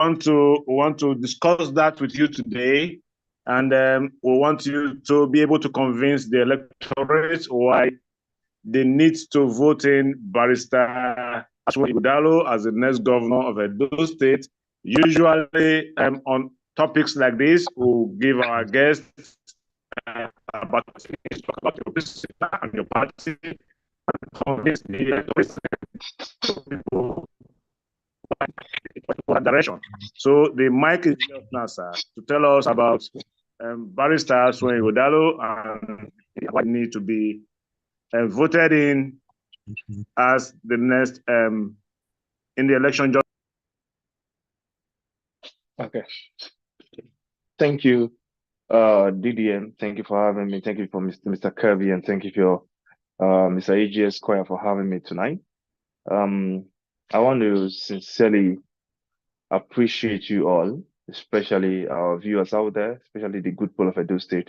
want to discuss that with you today, and we want you to be able to convince the electorate why they need to vote in Barrister Asue Ighodalo as the next governor of Edo State. Usually, on topics like this, we'll give our guests about your business and your party, and convince the people one direction. So the mic is yours now, sir, to tell us about Barrister Asue Ighodalo and what need to be voted in as the next in the election. Okay. Thank you, DDM. Thank you for having me. Thank you for Mr. Kirby, and thank you for Mr. AGS Square for having me tonight. I want to sincerely appreciate you all, especially our viewers out there, especially the good people of Edo State,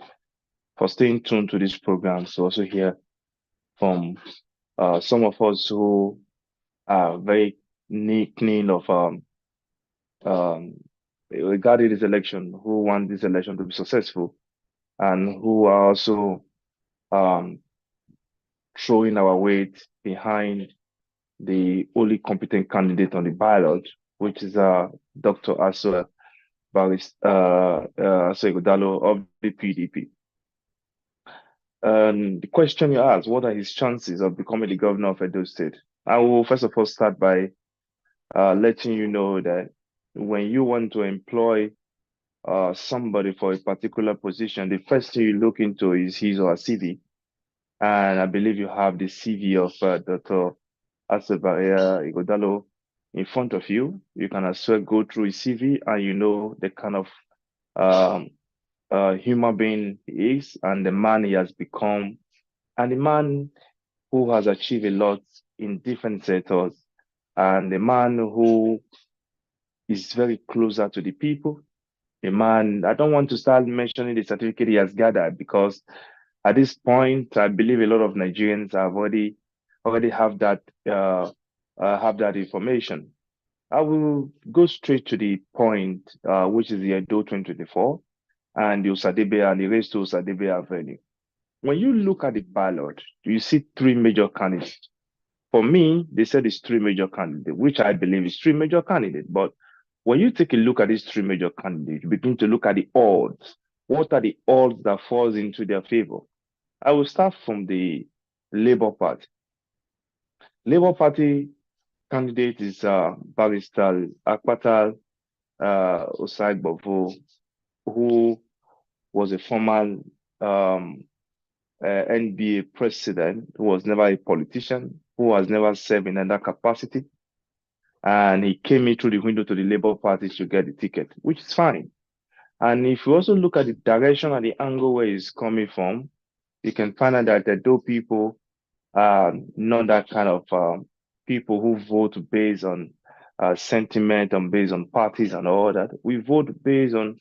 for staying tuned to this program. So also hear from some of us who are very keen of regarding this election, who want this election to be successful, and who are also throwing our weight behind the only competent candidate on the ballot, which is Dr. Asue Ighodalo of the PDP. The question you asked, what are his chances of becoming the governor of Edo State? I will first of all start by letting you know that when you want to employ somebody for a particular position, the first thing you look into is his or her CV. And I believe you have the CV of Dr. Asue Ighodalo in front of you. You can as well go through his CV and you know the kind of human being he is and the man he has become, and the man who has achieved a lot in different sectors, and the man who is very closer to the people. A man, I don't want to start mentioning the certificate he has gathered, because at this point, I believe a lot of Nigerians have already have that information. I will go straight to the point, which is the Edo 2024 and the Osadebe and the race to Osadebe Avenue. When you look at the ballot, you see three major candidates. For me, they said it's three major candidates, which I believe is three major candidates. But when you take a look at these three major candidates, you begin to look at the odds. What are the odds that falls into their favor? I will start from the Labour Party. Labour Party candidate is Barrister Akpata Osai, who was a former NBA president, who was never a politician, who has never served in that capacity. And he came in through the window to the Labour Party to get the ticket, which is fine. And if you also look at the direction and the angle where he's coming from, you can find out that the Edo people are not that kind of people who vote based on sentiment and based on parties and all that. We vote based on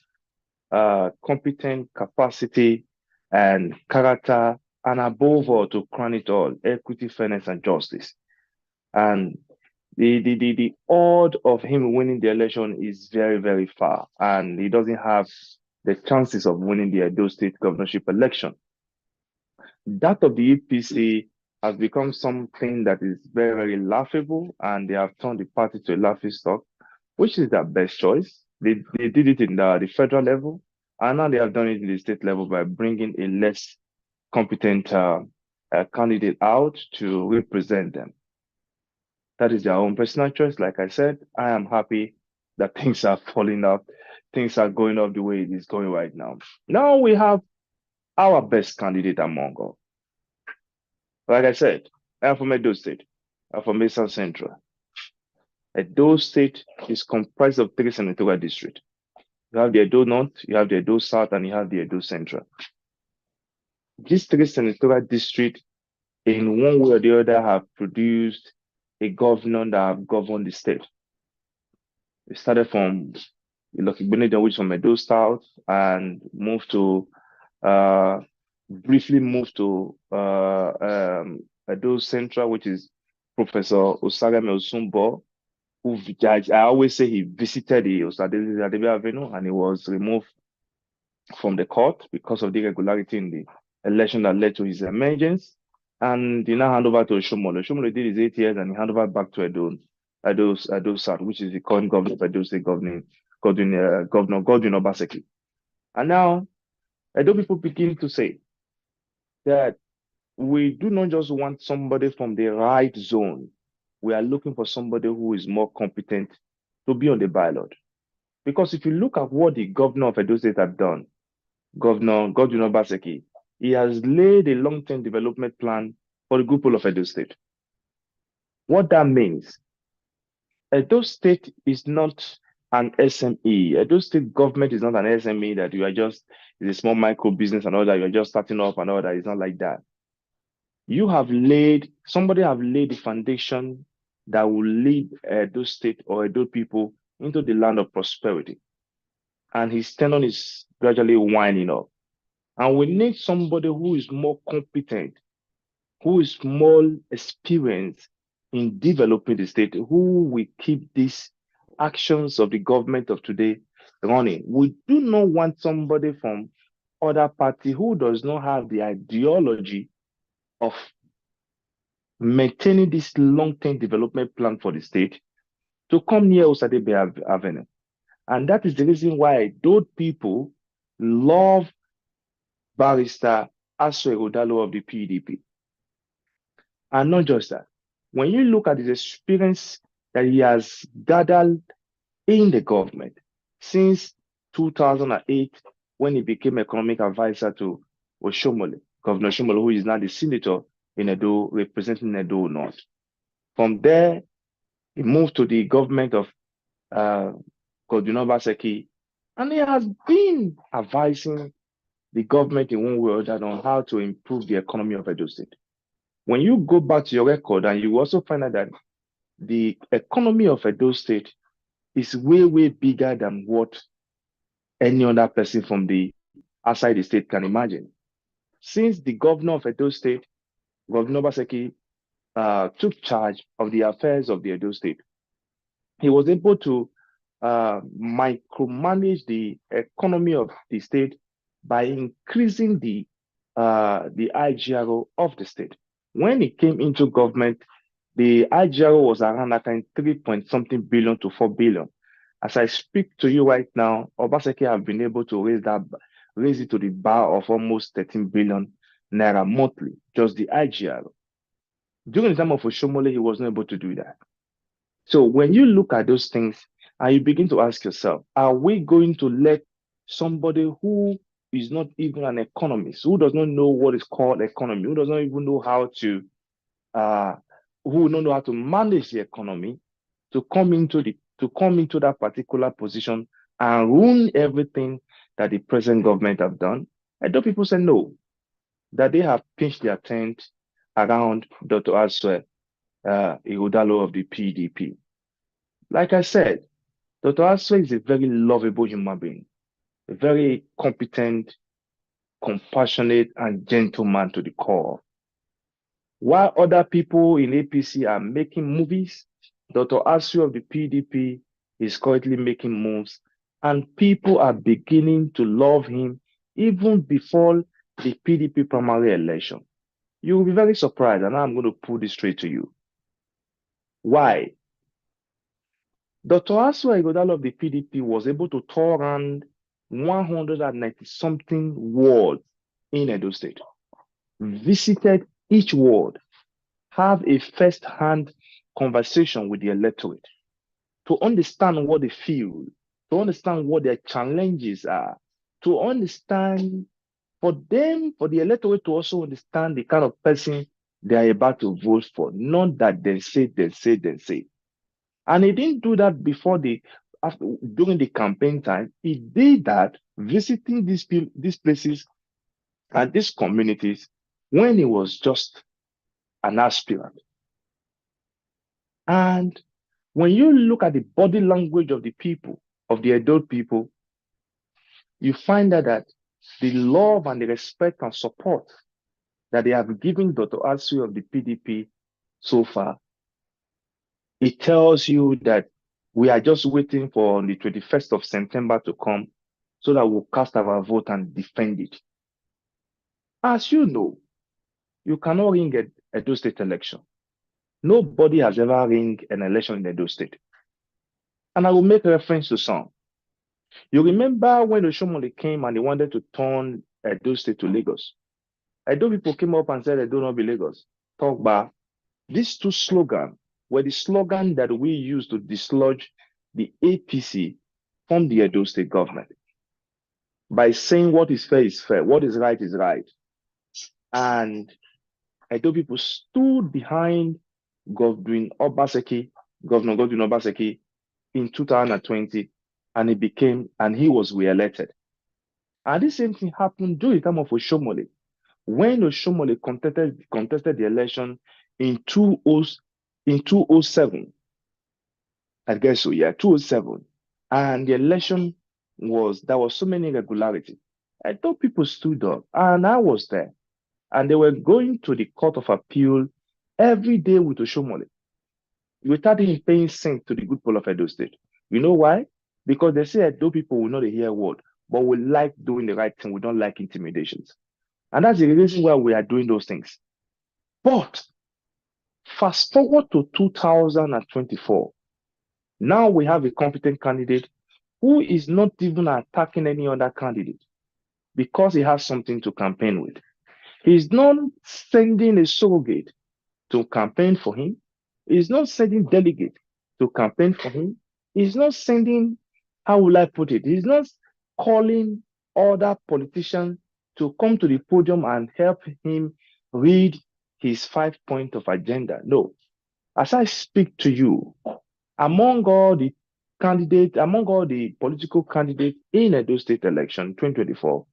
competent capacity and character, and above all, to crown it all, equity, fairness, and justice. And the odd of him winning the election is very, very far, and he doesn't have the chances of winning the Edo State governorship election. That of the APC has become something that is very, very laughable, and they have turned the party to a laughing stock, which is their best choice. They did it in the federal level, and now they have done it in the state level by bringing a less competent candidate out to represent them. That is their own personal choice. Like I said, I am happy that things are falling up. Things are going up the way it is going right now. Now we have our best candidate among all. Like I said, I'm from Edo State. I'm from Eastern Central. Edo State is comprised of three senatorial districts. You have the Edo North, you have the Edo South, and you have the Edo Central. These three senatorial districts, in one way or the other, have produced a governor that have governed the state. We started from Obidient, which is from Edo South, and briefly moved to Edo Central, which is Professor Osagame Osumbo, I always say he visited the Osadebe Avenue and he was removed from the court because of the irregularity in the election that led to his emergence. And he now hand over to Oshomole. Oshomole did his 8 years and he handed over back to Edo South, which is the current governor of Edo State, Governor Godwin Obaseki. And now, Edo people begin to say that we do not just want somebody from the right zone. We are looking for somebody who is more competent to be on the ballot. Because if you look at what the governor of Edo State have done, Governor Godwin Obaseki, he has laid a long-term development plan for the people of Edo State. What that means, Edo State is not an SME. Edo State government is not an SME that you are just, it's a small micro business and all that, you're just starting up and all that. It's not like that. Somebody have laid the foundation that will lead Edo State or Edo people into the land of prosperity. And his tenure is gradually winding up. And we need somebody who is more competent, who is more experienced in developing the state, who will keep these actions of the government of today running. We do not want somebody from other party who does not have the ideology of maintaining this long-term development plan for the state to come near Osadebe Avenue. And that is the reason why those people love Barrister Asue Ighodalo of the PDP. And not just that. When you look at his experience that he has gathered in the government since 2008, when he became economic advisor to Oshomole, Governor Oshomole, who is now the senator in Edo, representing Edo North. From there, he moved to the government of Godwin Obaseki, and he has been advising the government in one way or other on how to improve the economy of Edo State. When you go back to your record, and you also find out that the economy of Edo State is way, way bigger than what any other person from the outside the state can imagine. Since the governor of Edo State, Governor Obaseki, took charge of the affairs of the Edo State, he was able to micromanage the economy of the state by increasing the IGRO of the state. When he came into government, the IGRO was around 3-point-something billion to 4 billion. As I speak to you right now, Obaseki have been able to raise it to the bar of almost 13 billion naira monthly, just the IGRO. During the time of Oshomole, he was not able to do that. So when you look at those things and you begin to ask yourself, are we going to let somebody who is not even an economist, who does not know what is called economy, who does not even know how to, who don't know how to manage the economy, to come into that particular position and ruin everything that the present government have done? I know people say no, that they have pitched their tent around Dr. Asue Ighodalo of the PDP. Like I said, Dr. Asue is a very lovable human being, a very competent, compassionate, and gentleman to the core. While other people in APC are making movies, Dr. Asue of the PDP is currently making moves, and people are beginning to love him even before the PDP primary election. You will be very surprised, and I'm going to put this straight to you. Why? Dr. Asue Ighodalo of the PDP was able to tour around 190-something wards in Edo State, visited each ward, have a first-hand conversation with the electorate to understand what they feel, to understand what their challenges are, to understand, for the electorate to also understand the kind of person they are about to vote for, not that they say. And he didn't do that during the campaign time. He did that visiting these places and these communities when he was just an aspirant. And when you look at the body language of the people, of the adult people, you find that the love and the respect and support that they have given Dr. Asue of the PDP so far It tells you that we are just waiting for the 21st of September to come so that we'll cast our vote and defend it. As you know, you cannot ring a Edo State election. Nobody has ever ringed an election in Edo State. And I will make reference to some. You remember when Oshomole came and he wanted to turn Edo State to Lagos? Edo people came up and said, Edo not be Lagos. Talk about these two slogans were the slogan that we used to dislodge the APC from the Edo State government by saying what is fair, what is right. And Edo people stood behind Governor Godwin Obaseki in 2020, and he was re-elected. And the same thing happened during the time of Oshomole. When Oshomole contested the election in 2007, I guess so, yeah, 2007, and the election there was so many irregularities. I thought people stood up, and I was there, and they were going to the Court of Appeal every day with Oshomole without him paying cent to the good people of Edo State. You know why? Because they say Edo people will not hear a word, but we like doing the right thing. We don't like intimidations. And that's the reason why we are doing those things. But fast forward to 2024. Now we have a competent candidate who is not even attacking any other candidate because he has something to campaign with. He's not sending a surrogate to campaign for him. He's not sending delegate to campaign for him. He's not sending, how will I put it? He's not calling other politicians to come to the podium and help him read his 5 points of agenda. No. As I speak to you, among all the political candidates in Edo State election 2024,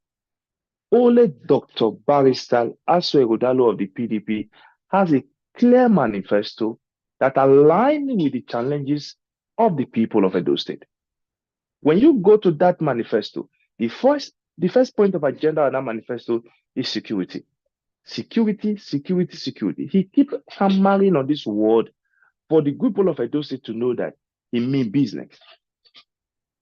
only Dr. Barrister Asue Ighodalo of the PDP has a clear manifesto that aligns with the challenges of the people of Edo State. When you go to that manifesto, the first point of agenda of that manifesto is security. Security. He keeps hammering on this word for the people of Edo State to know that he means business.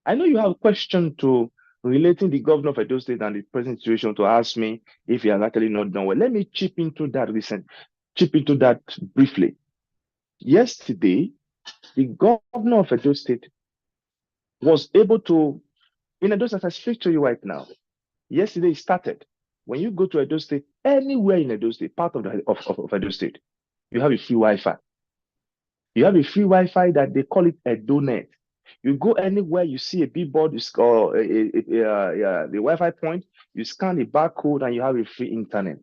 I know you have a question to relating the governor of Edo State and the present situation to ask me if he has actually not done well. Let me chip into that briefly. Yesterday, the governor of Edo State was able to, in Edo State, as I speak to you right now, yesterday it started. When you go to Edo State, anywhere in Edo State, part of Edo State, you have a free Wi-Fi. You have a free Wi-Fi that they call it EdoNet. You go anywhere, you see a billboard, you score the Wi-Fi point, you scan the barcode, and you have a free internet.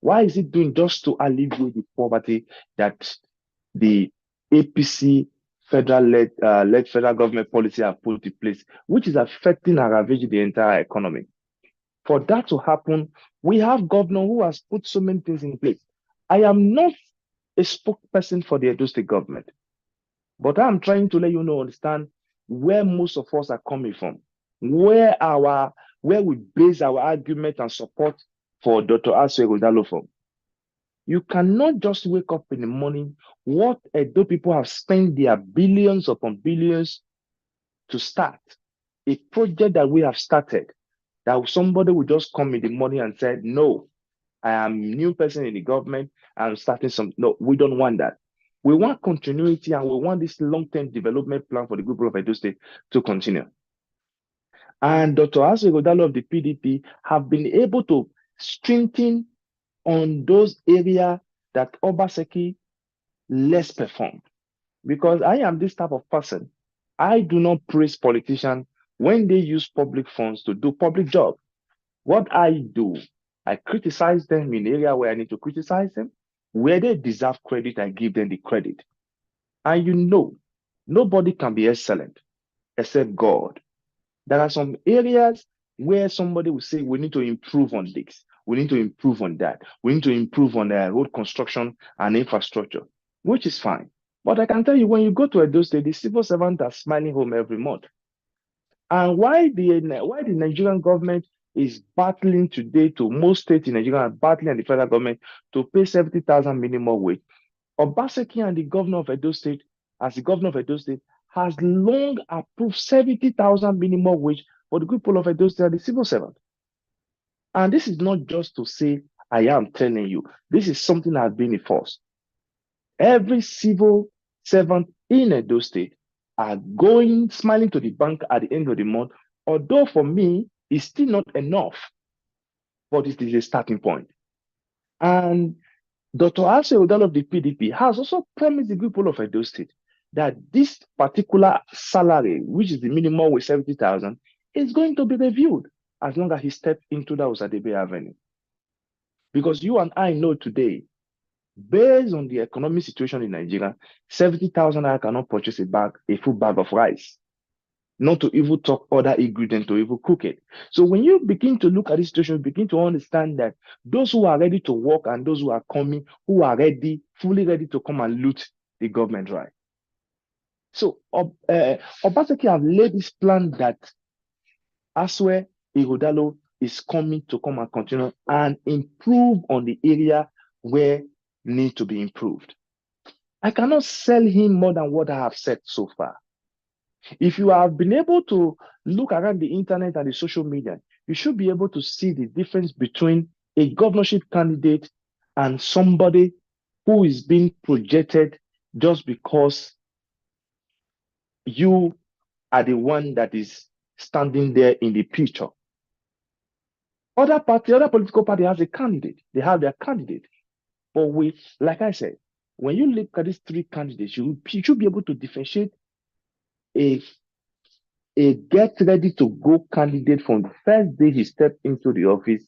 Why is it doing? Just to alleviate the poverty that the APC federal-led federal government policy have put in place, which is affecting and ravaging the entire economy. For that to happen, we have governor who has put so many things in place. I am not a spokesperson for the Edo State government, but I'm trying to let you know, understand where most of us are coming from, where we base our argument and support for Dr. Asue Ighodalo from. You cannot just wake up in the morning. What Edo people have spent their billions upon billions to start a project that we have started, that somebody will just come in the morning and say, no, I am a new person in the government, I'm starting some. No, we don't want that. We want continuity, and we want this long-term development plan for the people of Edo State to continue. And Dr. Asue Ighodalo of the PDP have been able to strengthen on those areas that Obaseki less performed. Because I am this type of person. I do not praise politicians when they use public funds to do public job. What I do, I criticize them in area where I need to criticize them. Where they deserve credit, I give them the credit. And you know, nobody can be excellent except God. There are some areas where somebody will say, we need to improve on this. We need to improve on that. We need to improve on the road construction and infrastructure, which is fine. But I can tell you, when you go to Edo State, the civil servants are smiling home every month. And why the Nigerian government is battling today to most states in Nigeria and battling at the federal government to pay 70,000 minimum wage. Obaseki and the governor of Edo State as the governor of Edo State, has long approved 70,000 minimum wage for the people of Edo State and the civil servant. And this is not just to say, I am telling you, this is something that has been enforced. Every civil servant in Edo State are going, smiling to the bank at the end of the month, although for me, it's still not enough, but it is a starting point. And Dr. Asue Ighodalo of the PDP has also promised the people of Edo State that this particular salary, which is the minimum with 70,000, is going to be reviewed as long as he steps into that Osadebe Avenue. Because you and I know today, based on the economic situation in Nigeria, 70,000 naira cannot purchase a full bag of rice, not to even talk other ingredients to even cook it. So when you begin to look at this situation, you begin to understand that those who are ready to work and those who are coming, who are ready, fully ready to come and loot the government right. So Obaseki have laid this plan that Asue Ighodalo is coming to come and continue and improve on the area where need to be improved. I cannot sell him more than what I have said so far. If you have been able to look around the internet and the social media, you should be able to see the difference between a governorship candidate and somebody who is being projected just because you are the one that is standing there in the picture. Other political party has a candidate. They have their candidate. But like I said, when you look at these three candidates, you should be able to differentiate a get ready to go candidate from the first day he stepped into the office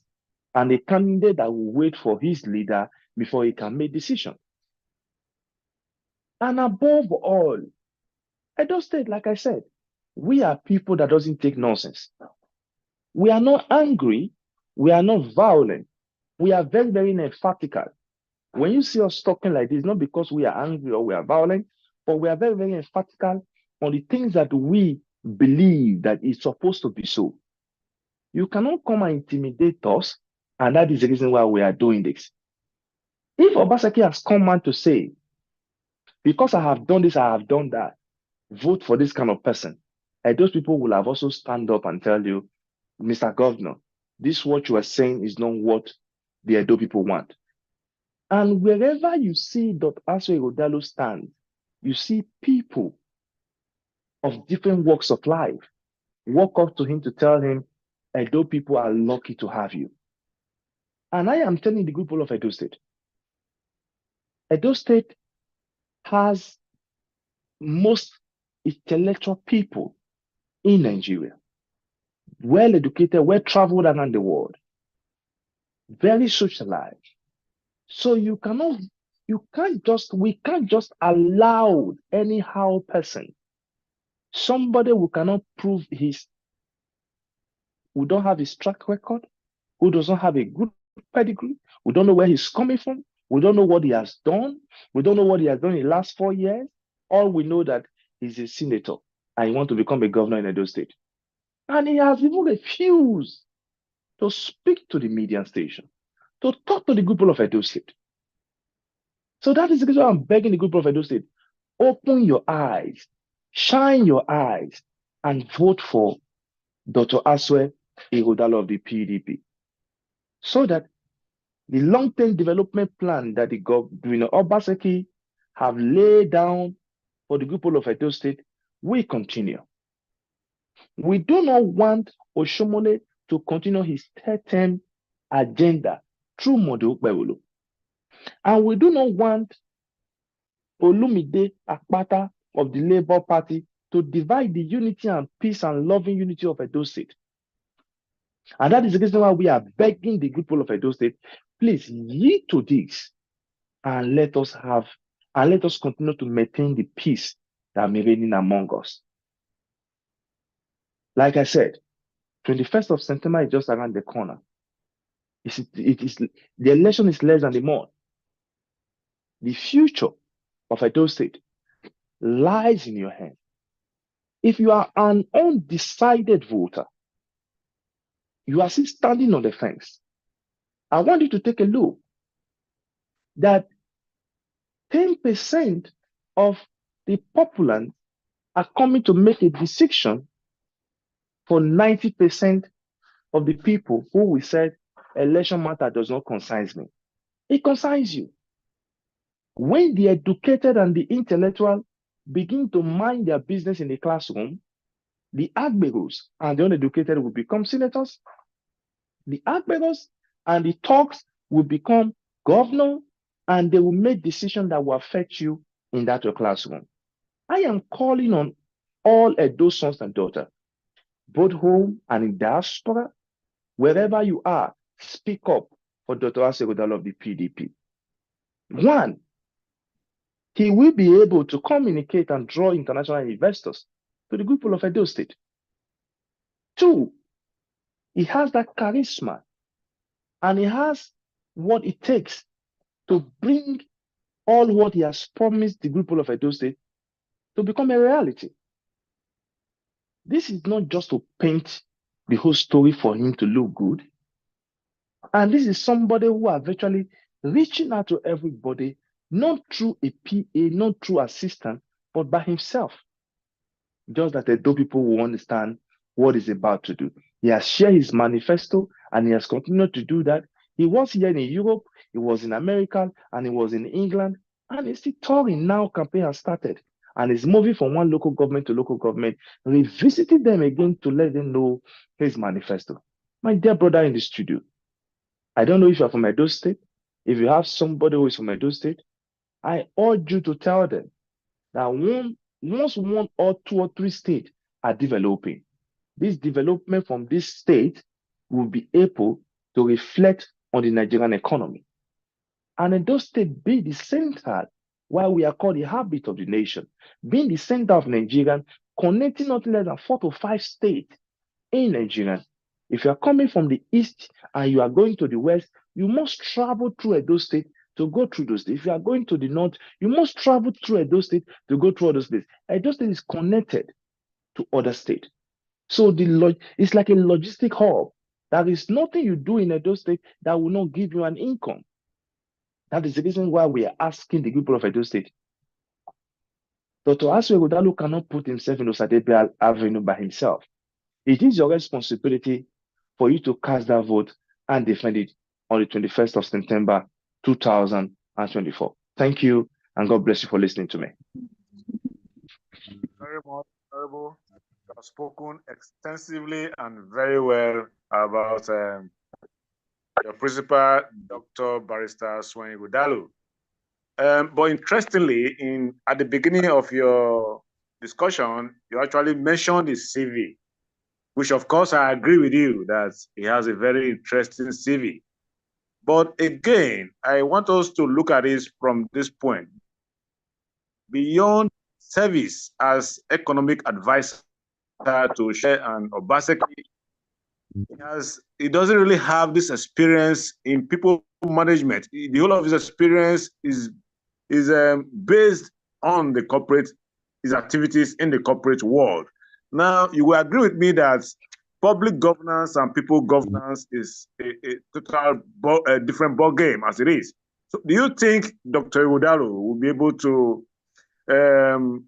and a candidate that will wait for his leader before he can make decisions. And above all, Edo State, like I said, we are people that doesn't take nonsense. We are not angry. We are not violent. We are very, very emphatical. When you see us talking like this, not because we are angry or we are violent, but we are very, very emphatical on the things that we believe that is supposed to be so. You cannot come and intimidate us, and that is the reason why we are doing this. If Obaseki has come out to say, because I have done this, I have done that, vote for this kind of person, and those people will have also stand up and tell you, Mr. Governor, this what you are saying is not what the Edo people want. And wherever you see Dr. Asue Ighodalo stand, you see people of different walks of life walk up to him to tell him, Edo people are lucky to have you. And I am telling the people of Edo State has most intellectual people in Nigeria, well educated, well traveled around the world, very socialized. So we can't just allow anyhow person, somebody who cannot prove who don't have his track record, who doesn't have a good pedigree, we don't know where he's coming from, we don't know what he has done, we don't know what he has done in the last 4 years. All we know that he's a senator and he wants to become a governor in Edo State. And he has even refused to speak to the media station, to talk to the people of Edo State. So that is the reason why I'm begging the people of Edo State, open your eyes, shine your eyes, and vote for Dr. Asue Ighodalo of the PDP. So that the long-term development plan that the Governor Obaseki have laid down for the people of Edo State will continue. We do not want Oshomole to continue his third-term agenda through Modu Ukpewulu. And we do not want Olumide Akpata of the Labour Party to divide the unity and peace and loving unity of Edo State. And that is the reason why we are begging the people of Edo State, please yield to this and let us continue to maintain the peace that may reign among us. Like I said, 21st of September is just around the corner. The election is less than a month. The future of Edo State lies in your hands. If you are an undecided voter, you are still standing on the fence, I want you to take a look that 10% of the populace are coming to make a decision for 90% of the people who will say election matter does not concern me. It concerns you. When the educated and the intellectual begin to mind their business in the classroom, the agberos and the uneducated will become senators. The agberos and the talks will become governor, and they will make decisions that will affect you in that your classroom. I am calling on all Edo sons and daughters, both home and in diaspora, wherever you are, speak up for Dr. Asue Ighodalo of the PDP. One, he will be able to communicate and draw international investors to the people of Edo State. Two, he has that charisma and he has what it takes to bring all what he has promised the people of Edo State to become a reality. This is not just to paint the whole story for him to look good. And this is somebody who are virtually reaching out to everybody, not through a PA, not through assistant, but by himself. Just that Edo people will understand what he's about to do. He has shared his manifesto and he has continued to do that. He was here in Europe, he was in America, and he was in England, and he's still touring now. Campaign has started, and he's moving from one local government to local government, revisiting them again to let them know his manifesto. My dear brother in the studio, I don't know if you're from Edo State. If you have somebody who is from Edo State, I urge you to tell them that once one or two or three states are developing, this development from this state will be able to reflect on the Nigerian economy. And Edo State be the center, why we are called the heartbeat of the nation, being the center of Nigeria, connecting not less than 4 to 5 states in Nigeria. If you are coming from the east and you are going to the west, you must travel through Edo State to go through those states. If you are going to the north, you must travel through Edo State to go through other states. Edo State is connected to other states. So it's like a logistic hub. There is nothing you do in Edo State that will not give you an income. That is the reason why we are asking the people of Edo State. Dr. Asue Ighodalo cannot put himself in Osadebe Avenue by himself. It is your responsibility for you to cast that vote and defend it on the 21st of September, 2024. Thank you, and God bless you for listening to me. Very much, Honorable. You have spoken extensively and very well about your principal, Dr. Barrister Asue Ighodalo. But interestingly, at the beginning of your discussion, you actually mentioned his CV, which of course I agree with you that he has a very interesting CV. But again, I want us to look at this from this point. Beyond service as economic advisor to Share and Obaseki, he doesn't really have this experience in people management. The whole of his experience is based on his activities in the corporate world. Now, you will agree with me that public governance and people governance is a total different ball game as it is. So do you think Dr. Ighodalo will be able to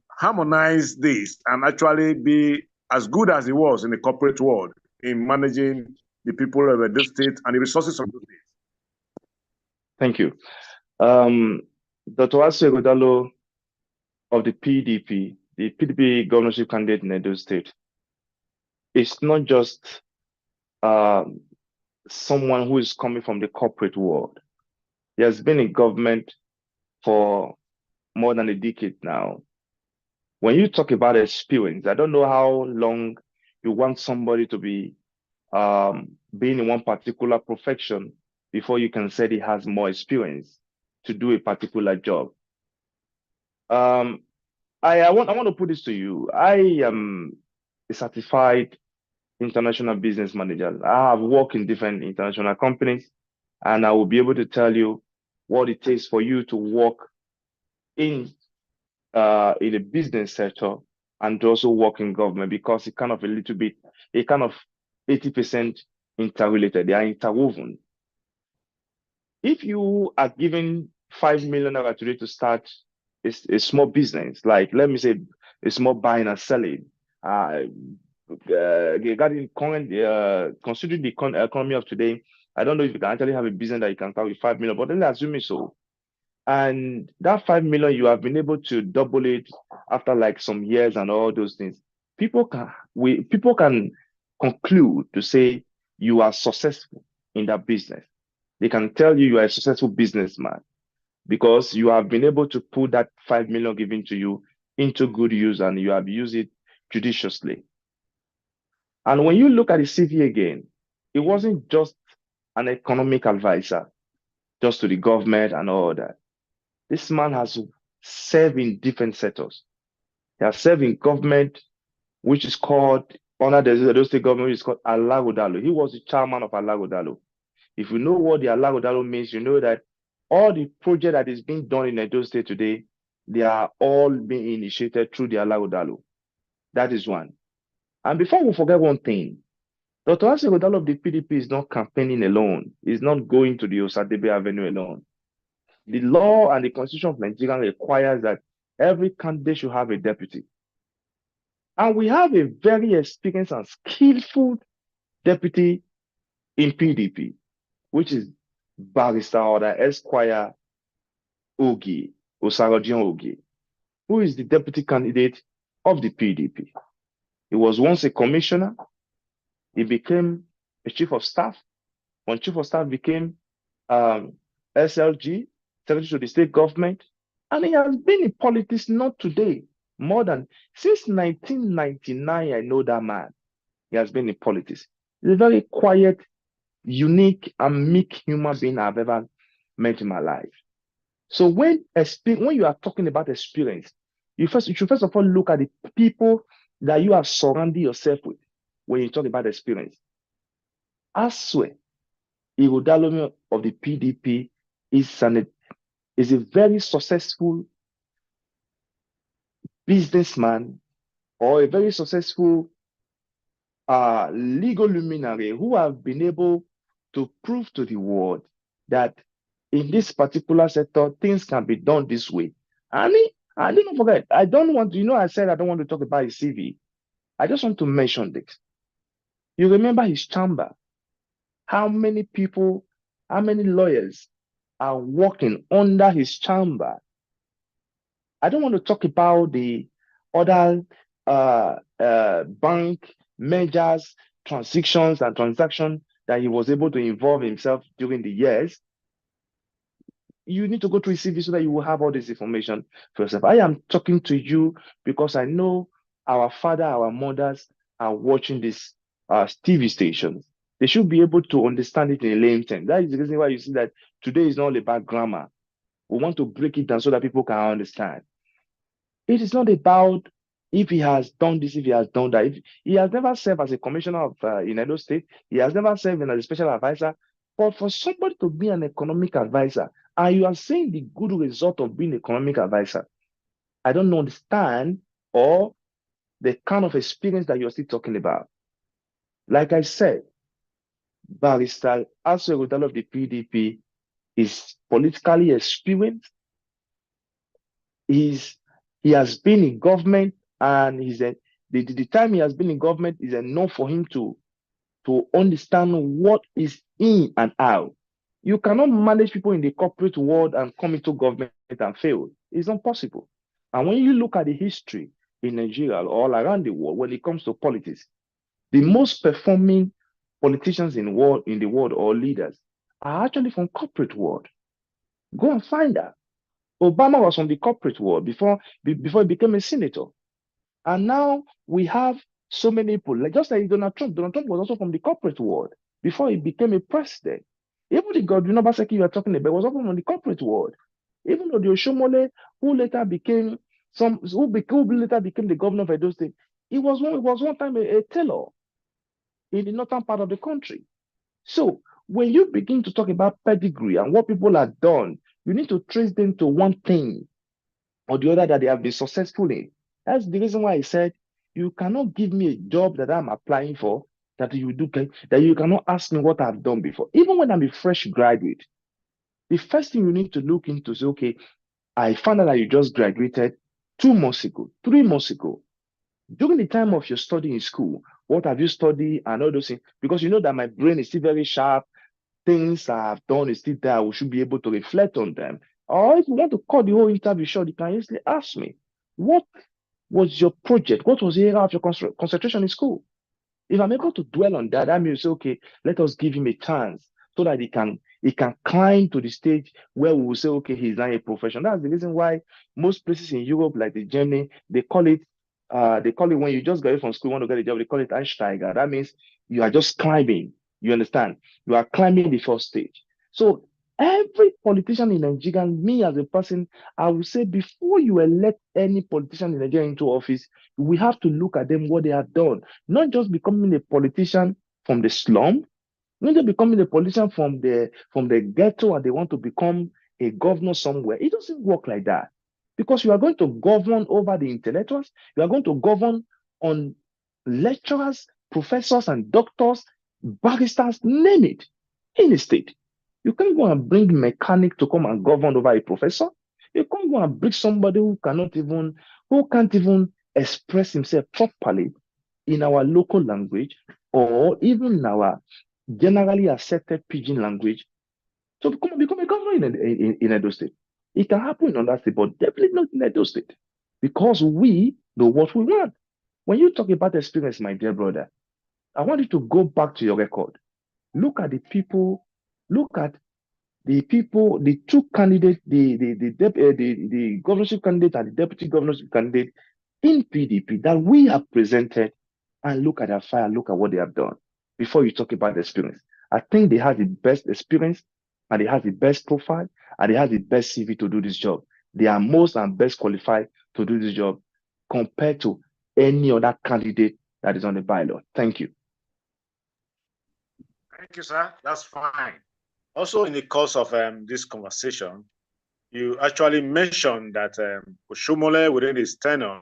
harmonize this and actually be as good as he was in the corporate world in managing the people of the state and the resources of the state? Thank you. Dr. Asue Ighodalo of the PDP governorship candidate in Edo State, is not just someone who is coming from the corporate world. He has been in government for more than a decade now. When you talk about experience, I don't know how long you want somebody to be being in one particular profession before you can say he has more experience to do a particular job. I want to put this to you. I am a certified international business manager. I have worked in different international companies, and I will be able to tell you what it takes for you to work in a business sector and to also work in government, because it kind of 80% interrelated. They are interwoven. If you are given 5 million naira today to start a small business, like let me say a small buying and selling. Regarding current, considering the economy of today, I don't know if you can actually have a business that you can start with 5 million, but let's assume it so. And that 5 million, you have been able to double it after like some years and all those things. People can conclude to say you are successful in that business. They can tell you are a successful businessman because you have been able to put that 5 million given to you into good use and you have used it judiciously. And when you look at the CV again, it wasn't just an economic advisor, just to the government and all that. This man has served in different sectors. He has served in government, which is called, under the Edo State government, which is called Ighodalo. He was the chairman of Ighodalo. If you know what the Ighodalo means, you know that all the project that is being done in Edo State today, they are all being initiated through the Ighodalo. That is one. And before we forget one thing, Dr. Asue Ighodalo of the PDP is not campaigning alone. He's not going to the Osadebe Avenue alone. The law and the constitution of Nigeria requires that every candidate should have a deputy. And we have a very experienced and skillful deputy in PDP, which is Barrister Order Esquire Osarodion Ogie, who is the deputy candidate of the PDP. He was once a commissioner. He became a chief of staff. When chief of staff became SLG, secretary to the state government, and he has been in politics not today, more than since 1999. I know that man. He has been in politics. He's a very quiet, unique, and meek human being I've ever met in my life. So when you are talking about experience, you should first of all look at the people that you are surrounding yourself with when you talk about experience. Asue Ighodalo of the PDP is a very successful businessman or a very successful legal luminary who have been able to prove to the world that in this particular sector, things can be done this way. And I didn't forget, I don't want to, I said I don't want to talk about his CV. I just want to mention this. You remember his chamber. How many people, how many lawyers are working under his chamber? I don't want to talk about the other bank mergers, transactions that he was able to involve himself during the years. You need to go through his CV so that you will have all this information for yourself. I am talking to you because I know our father, our mothers are watching this TV stations. They should be able to understand it in a lame term. That is the reason why you see that today is not all about grammar. We want to break it down so that people can understand. It is not about if he has done this, if he has done that. If he has never served as a commissioner of in Edo State, he has never served as a special advisor. But for somebody to be an economic advisor, and you are seeing the good result of being an economic advisor, I don't understand or the kind of experience that you're still talking about. Like I said, Barrister Asue Ighodalo of the PDP is politically experienced. He has been in government, and the time he has been in government is enough for him to understand what is in and out. You cannot manage people in the corporate world and come into government and fail. It's not possible. And when you look at the history in Nigeria or all around the world, when it comes to politics, the most performing politicians in the world or leaders are actually from corporate world. Go and find that. Obama was from the corporate world before he became a senator. And now we have so many people, just like Donald Trump. Donald Trump was also from the corporate world before he became a president. Even the Godwin Obaseki you are talking about was also from the corporate world. Even though the Oshomole, who later became the governor of Edo State, he was one time a tailor in the northern part of the country. So when you begin to talk about pedigree and what people have done, you need to trace them to one thing or the other that they have been successful in. That's the reason why I said you cannot give me a job that I'm applying for that you cannot ask me what I've done before. Even when I'm a fresh graduate, the first thing you need to look into is, okay, I found out that you just graduated 2 months ago, 3 months ago. During the time of your study in school, what have you studied and all those things? Because you know that my brain is still very sharp. Things I have done is still there. We should be able to reflect on them. Or if you want to cut the whole interview short, you can easily ask me, what was your project? What was the area of your concentration in school? If I'm able to dwell on that, that means, okay, let us give him a chance so that he can climb to the stage where we will say, okay, he's now a professional. That's the reason why most places in Europe, like the Germany, they call it when you just graduate from school, want to get a job, they call it Einsteiger. That means you are just climbing. You understand? You are climbing the first stage. So every politician in Nigeria, and me as a person, I would say before you elect any politician in Nigeria into office, we have to look at them, what they have done. Not just becoming a politician from the slum, not just becoming a politician from the ghetto and they want to become a governor somewhere. It doesn't work like that. Because you are going to govern over the intellectuals, you are going to govern on lecturers, professors, and doctors, barristers, name it, in a state. You can't go and bring mechanic to come and govern over a professor. You can't go and bring somebody who can't even express himself properly in our local language or even in our generally accepted pidgin language. So become a governor in Edo State. It can happen in other state, but definitely not in Edo State. Because we know what we want. When you talk about experience, my dear brother, I want you to go back to your record. Look at the people, look at the two candidates, the governorship candidate and the deputy governorship candidate in PDP that we have presented, and look at their file, look at what they have done before you talk about the experience. I think they have the best experience and they have the best profile and they have the best CV to do this job. They are most and best qualified to do this job compared to any other candidate that is on the ballot. Thank you. Thank you, sir. That's fine. Also, in the course of this conversation, you actually mentioned that Oshomole within his tenure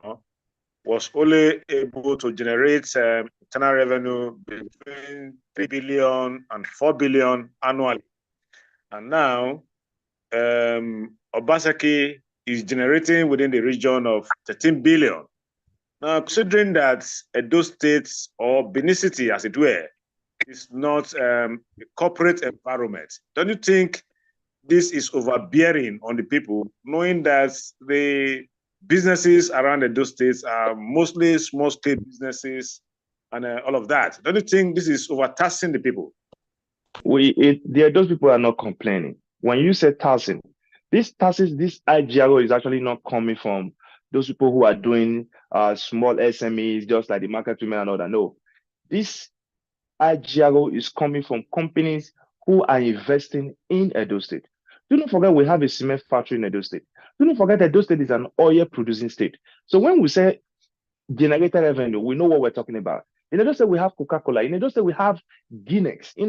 was only able to generate internal revenue between 3 billion and 4 billion annually. And now, Obaseki is generating within the region of 13 billion. Now, considering that Edo State or Benin City, as it were, is not a corporate environment, don't you think this is overbearing on the people, knowing that the businesses around Edo States are mostly small-scale businesses and all of that? Don't you think this is overtaxing the people? Those people are not complaining. When you say taxing, this IGRO is actually not coming from those people who are doing small SMEs, just like the market women and all that. No, this IGRO is coming from companies who are investing in Edo State. Do not forget we have a cement factory in Edo State. Do not forget Edo State is an oil producing state. So when we say generated revenue, we know what we're talking about. In Edo State, we have Coca-Cola. In Edo State, we have Guinness. You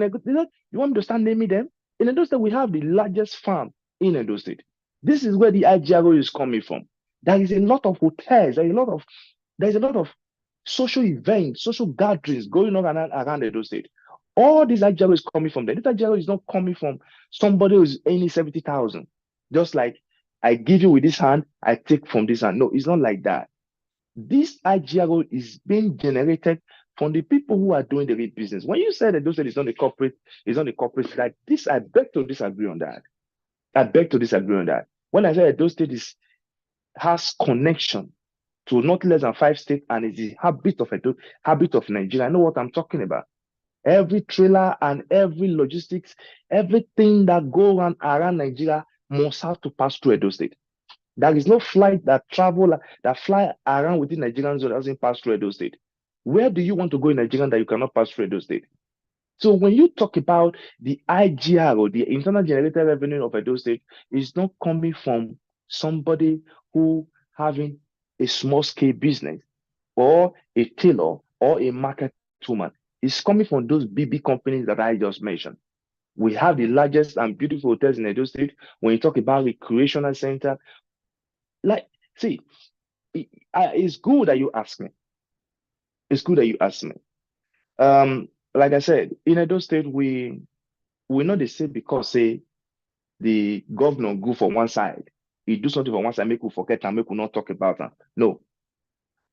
want me to start naming them? In Edo State, we have the largest farm in Edo State. This is where the IGRO is coming from. There is a lot of hotels. There's a lot of social events, social gatherings going on around Edo State. All this IGRO is coming from there. This IGRO is not coming from somebody who's earning 70,000. Just like I give you with this hand, I take from this hand. No, it's not like that. This IGRO is being generated from the people who are doing the real business. When you say that those is not a corporate, like this, I beg to disagree on that. When I say that those states has connection to not less than 5 states and is the habit of Nigeria, I know what I'm talking about. Every trailer and every logistics, everything that go around Nigeria must have to pass through Edo State. There is no flight that fly around within Nigerian zone that doesn't pass through Edo State. Where do you want to go in Nigeria that you cannot pass through Edo State? So when you talk about the IGR, the internal generated revenue of Edo State, is not coming from somebody who having a small scale business or a tailor or a market woman. It's coming from those big companies that I just mentioned. We have the largest and beautiful hotels in Edo State. When you talk about recreational center, it's good that you ask me. Like I said, in Edo State, we know they say because say the governor go for one side. he do something for one side, make we forget and make we not talk about it. No.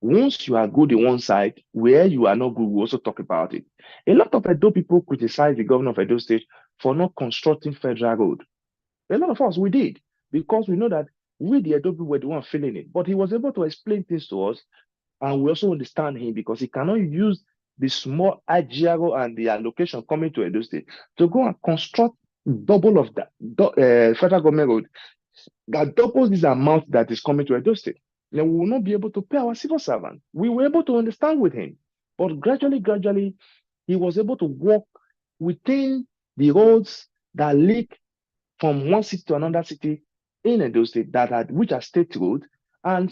Once you are good in one side, where you are not good, we also talk about it. A lot of Edo people criticize the governor of Edo State for not constructing federal road. A lot of us, we did, because we know that we, the Edo people, were the one feeling it. But he was able to explain things to us, and we also understand him because he cannot use the small IGRO and the allocation coming to Edo State to go and construct double of that federal government road that doubles this amount that is coming to Edo State. Then we will not be able to pay our civil servants. We were able to understand with him. But gradually, he was able to walk within the roads that leak from one city to another city in Edo State which are state roads. And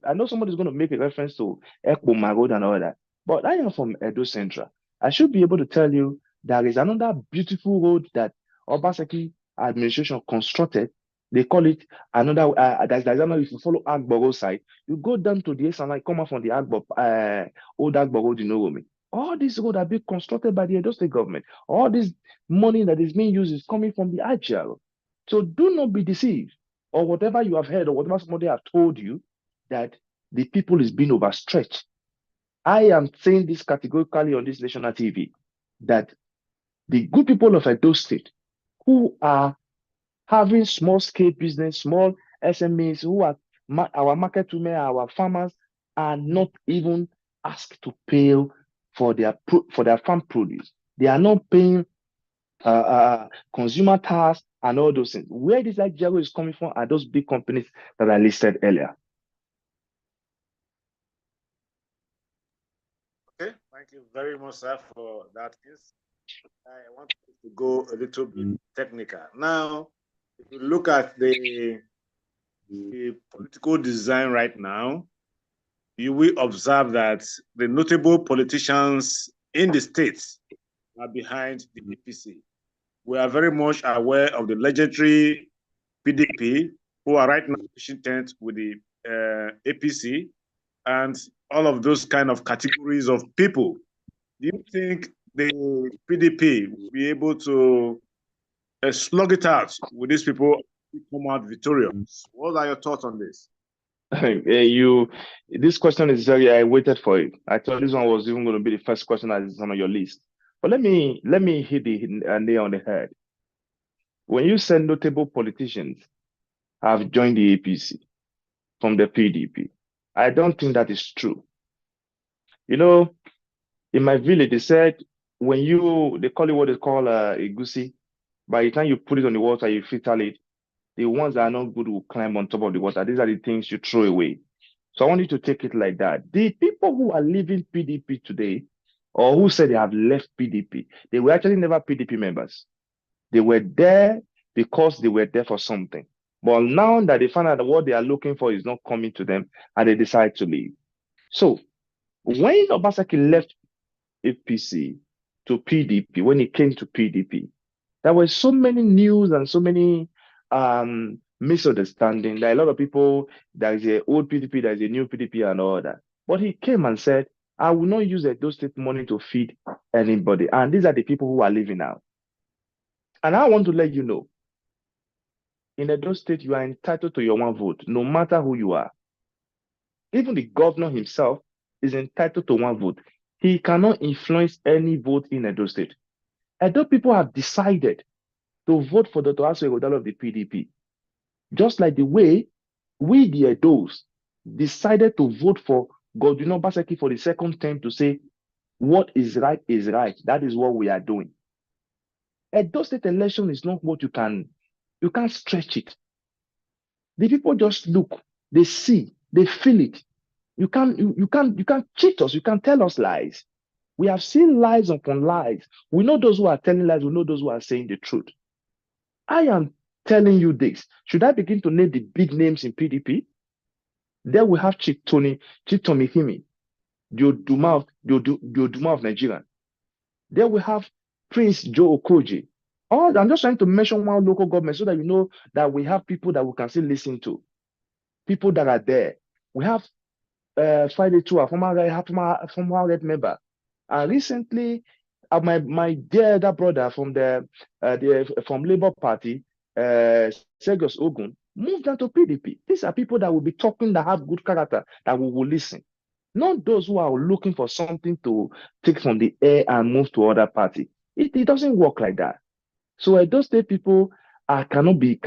I know somebody's going to make a reference to Ekpoma Road and all that. But I am from Edo Central. I should be able to tell you there is another beautiful road that Obaseki administration constructed. They call it another, there's another, if you follow Agboro side, you go down to the Esan, come out from the old Agboro Road in Oromi. All these roads are being constructed by the Edo State government. All this money that is being used is coming from the IGL. So do not be deceived, or whatever you have heard, or whatever somebody have told you, that the people is being overstretched. I am saying this categorically on this national TV, that the good people of Edo State who are having small scale business, small SMEs, who are our market women, our farmers, are not even asked to pay for their farm produce. They are not paying consumer tax and all those things. Where this IGRO is coming from are those big companies that I listed earlier. Okay, thank you very much, sir, for that. I want to go a little bit technical. Now, if you look at the political design right now, you will observe that the notable politicians in the states are behind the APC. We are very much aware of the legendary PDP, who are right now pushing tent with the APC, and all of those kind of categories of people. Do you think the PDP will be able to slug it out with these people who come out victorious? What are your thoughts on this? This question is I waited for it. I thought this one was even going to be the first question that is on your list. But let me hit the nail on the head. When you said notable politicians have joined the APC from the PDP, I don't think that is true. You know, in my village, they said they call it what they call a goosey. By the time you put it on the water, you filter it. The ones that are not good will climb on top of the water. These are the things you throw away. So I want you to take it like that. The people who are leaving PDP today, or who said they have left PDP, they were actually never PDP members. They were there because they were there for something. But now that they find out that what they are looking for is not coming to them, and they decide to leave. So when Obaseki left APC to PDP, when he came to PDP, there were so many news and so many misunderstanding that a lot of people, there is an old PDP, there is a new PDP and all that. But he came and said, I will not use those state money to feed anybody. And these are the people who are living now. And I want to let you know, in Edo State, you are entitled to your one vote, no matter who you are. Even the governor himself is entitled to one vote. He cannot influence any vote in Edo State. Edo people have decided to vote for Dr. Asue Ighodalo of the PDP. Just like the way we, the Edos, decided to vote for Godwin Obaseki for the second term to say, what is right is right. That is what we are doing. Edo State election is not what you can't stretch it. The people just look, they see, they feel it. You can't cheat us. You can't tell us lies. We have seen lies upon lies. We know those who are telling lies. We know those who are saying the truth. I am telling you this. Should I begin to name the big names in PDP? There we have Chief Tommy Himi, the Oduma of Nigeria. There we have Prince Joe Okoji. I'm just trying to mention one local government so that you know that we have people that we can still listen to. People that are there. We have Friday Tour, former Red member. And recently, my dear elder brother from from Labour Party, Segos Ogun, move down to PDP. These are people that will be talking, that have good character, that we will listen. Not those who are looking for something to take from the air and move to other party. It doesn't work like that. So Edo State people cannot be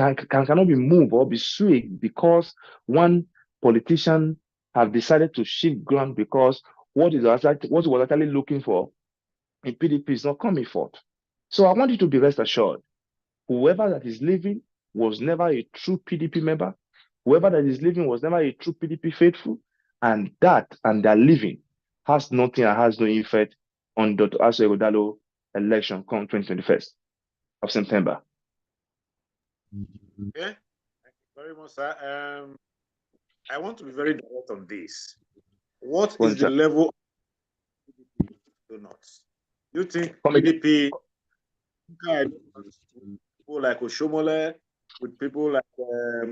moved or be swayed because one politician have decided to shift ground because what he was actually looking for in PDP is not coming forth. So I want you to be rest assured, whoever that is leaving was never a true PDP member. Whoever that is leaving was never a true PDP faithful, and their leaving has nothing and has no effect on Dr. Asue Ighodalo election come 21st of September. Okay, thank you very much, sir. I want to be very direct on this. What is the level of PDP donuts? You think PDP, people like Oshomole, with people like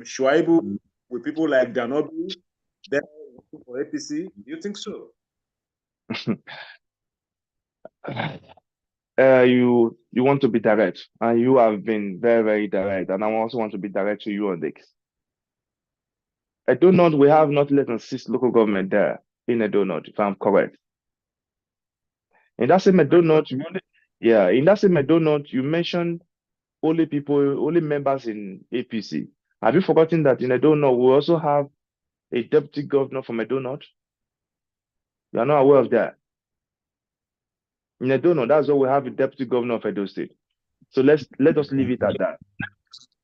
Shuaibu, with people like Danobi, then for APC? Do you think so? You want to be direct, and you have been very, very direct, and I also want to be direct to you on this. Edo North, we have not less than 6 local government there in Edo North, if I'm correct. In that same Edo North, you mentioned only members in APC. Have you forgotten that in Edo North, we also have a deputy governor from Edo North? You are not aware of that. In Edo North, that's why we have a deputy governor of Edo State. So let us leave it at that.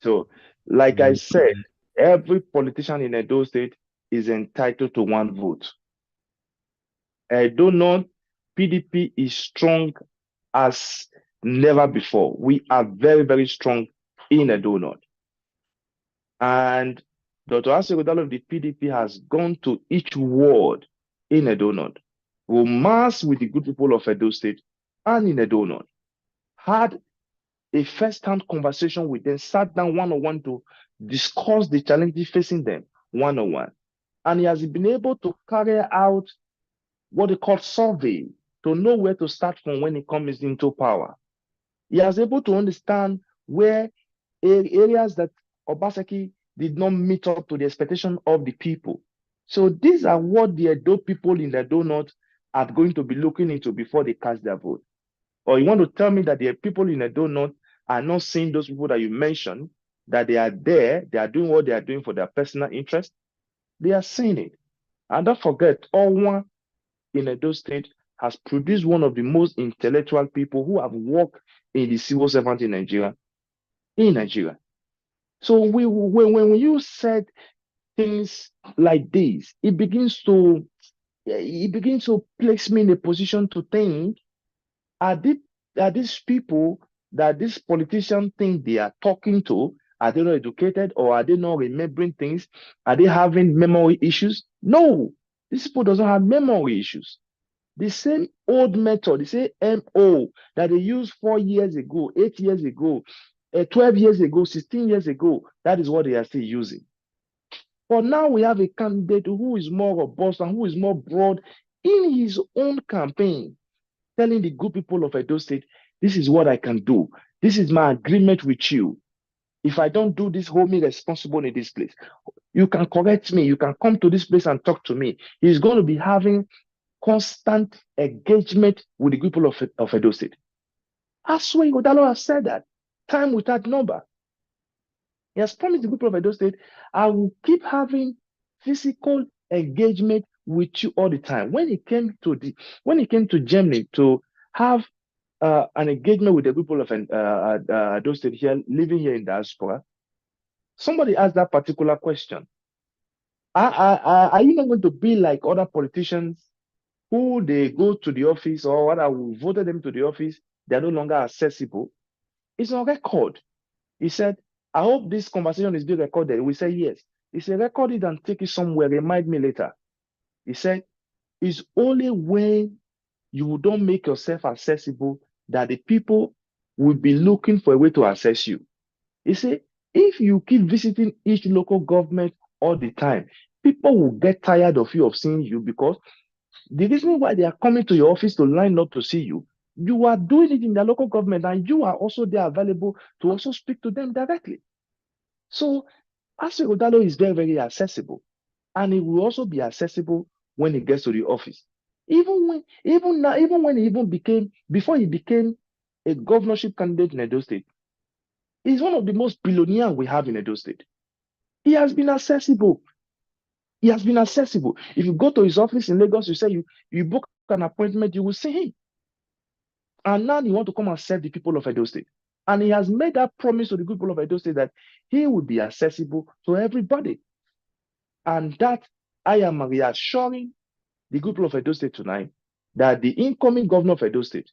So, like I said, every politician in Edo State is entitled to 1 vote. Edo North, PDP is strong as never before. We are very, very strong in Edo North. And Dr. Asue Ighodalo of the PDP has gone to each ward in Edo North, will mass with the good people of Edo State and in Edo North, had a first-hand conversation with them, sat down one-on-one to discuss the challenges facing them one-on-one. And he has been able to carry out what they call survey to know where to start from when he comes into power. He has able to understand where areas that Obaseki did not meet up to the expectation of the people. So these are what the Edo people in the Edo North are going to be looking into before they cast their vote. Or you want to tell me that the people in Edo North are not seeing those people that you mentioned, that they are there, they are doing what they are doing for their personal interest? They are seeing it. And don't forget, Owa in Edo State has produced one of the most intellectual people who have worked in the civil servant in Nigeria. So when you said things like this, it begins to place me in a position to think, are these people that these politicians think they are talking to, are they not educated, or are they not remembering things? Are they having memory issues? No, these people doesn't have memory issues. The same old method, the same MO that they used 4 years ago, 8 years ago, 12 years ago, 16 years ago, that is what they are still using. But now we have a candidate who is more robust and who is more broad in his own campaign, telling the good people of Edo State, this is what I can do. This is my agreement with you. If I don't do this, hold me responsible in this place. You can correct me. You can come to this place and talk to me. He's going to be having constant engagement with the people of Edo State. Asue Ighodalo has said that time without number. He has promised the people of Edo State, I will keep having physical engagement with you all the time. When he came to Germany to have an engagement with the people of Edo State here, living here in diaspora, somebody asked that particular question. Are you not going to be like other politicians who they go to the office, or what I will vote them to the office, they're no longer accessible? It's on record. He said, I hope this conversation is being recorded. We say yes. He said, record it and take it somewhere. Remind me later. He said, it's only when you don't make yourself accessible that the people will be looking for a way to access you. He said, if you keep visiting each local government all the time, people will get tired of you, of seeing you, because the reason why they are coming to your office to line up to see you, you are doing it in the local government, and you are also there available to also speak to them directly. So Asue Ighodalo is very, very accessible. And it will also be accessible when he gets to the office. Even when he became, before he became a governorship candidate in Edo State, he's one of the most billionaires we have in Edo State. He has been accessible. He has been accessible. If you go to his office in Lagos, you say you book an appointment, you will see him. And now you want to come and serve the people of Edo State. And he has made that promise to the people of Edo State that he will be accessible to everybody. And that I am reassuring the people of Edo State tonight that the incoming governor of Edo State,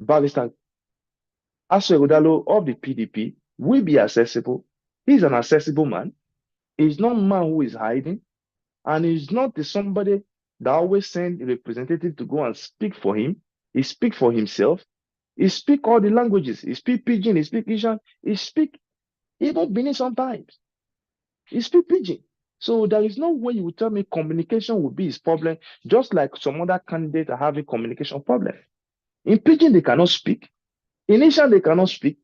Barrister Asue Ighodalo of the PDP, will be accessible. He's an accessible man. He's not a man who is hiding. And he's not somebody that always send a representative to go and speak for him. He speaks for himself. He speaks all the languages. He speaks Pidgin, he speaks Ishan, he speaks even Benin sometimes. He speaks Pidgin. So there is no way you will tell me communication will be his problem, just like some other candidates are having communication problem. In Pidgin, they cannot speak. In Ishan, they cannot speak.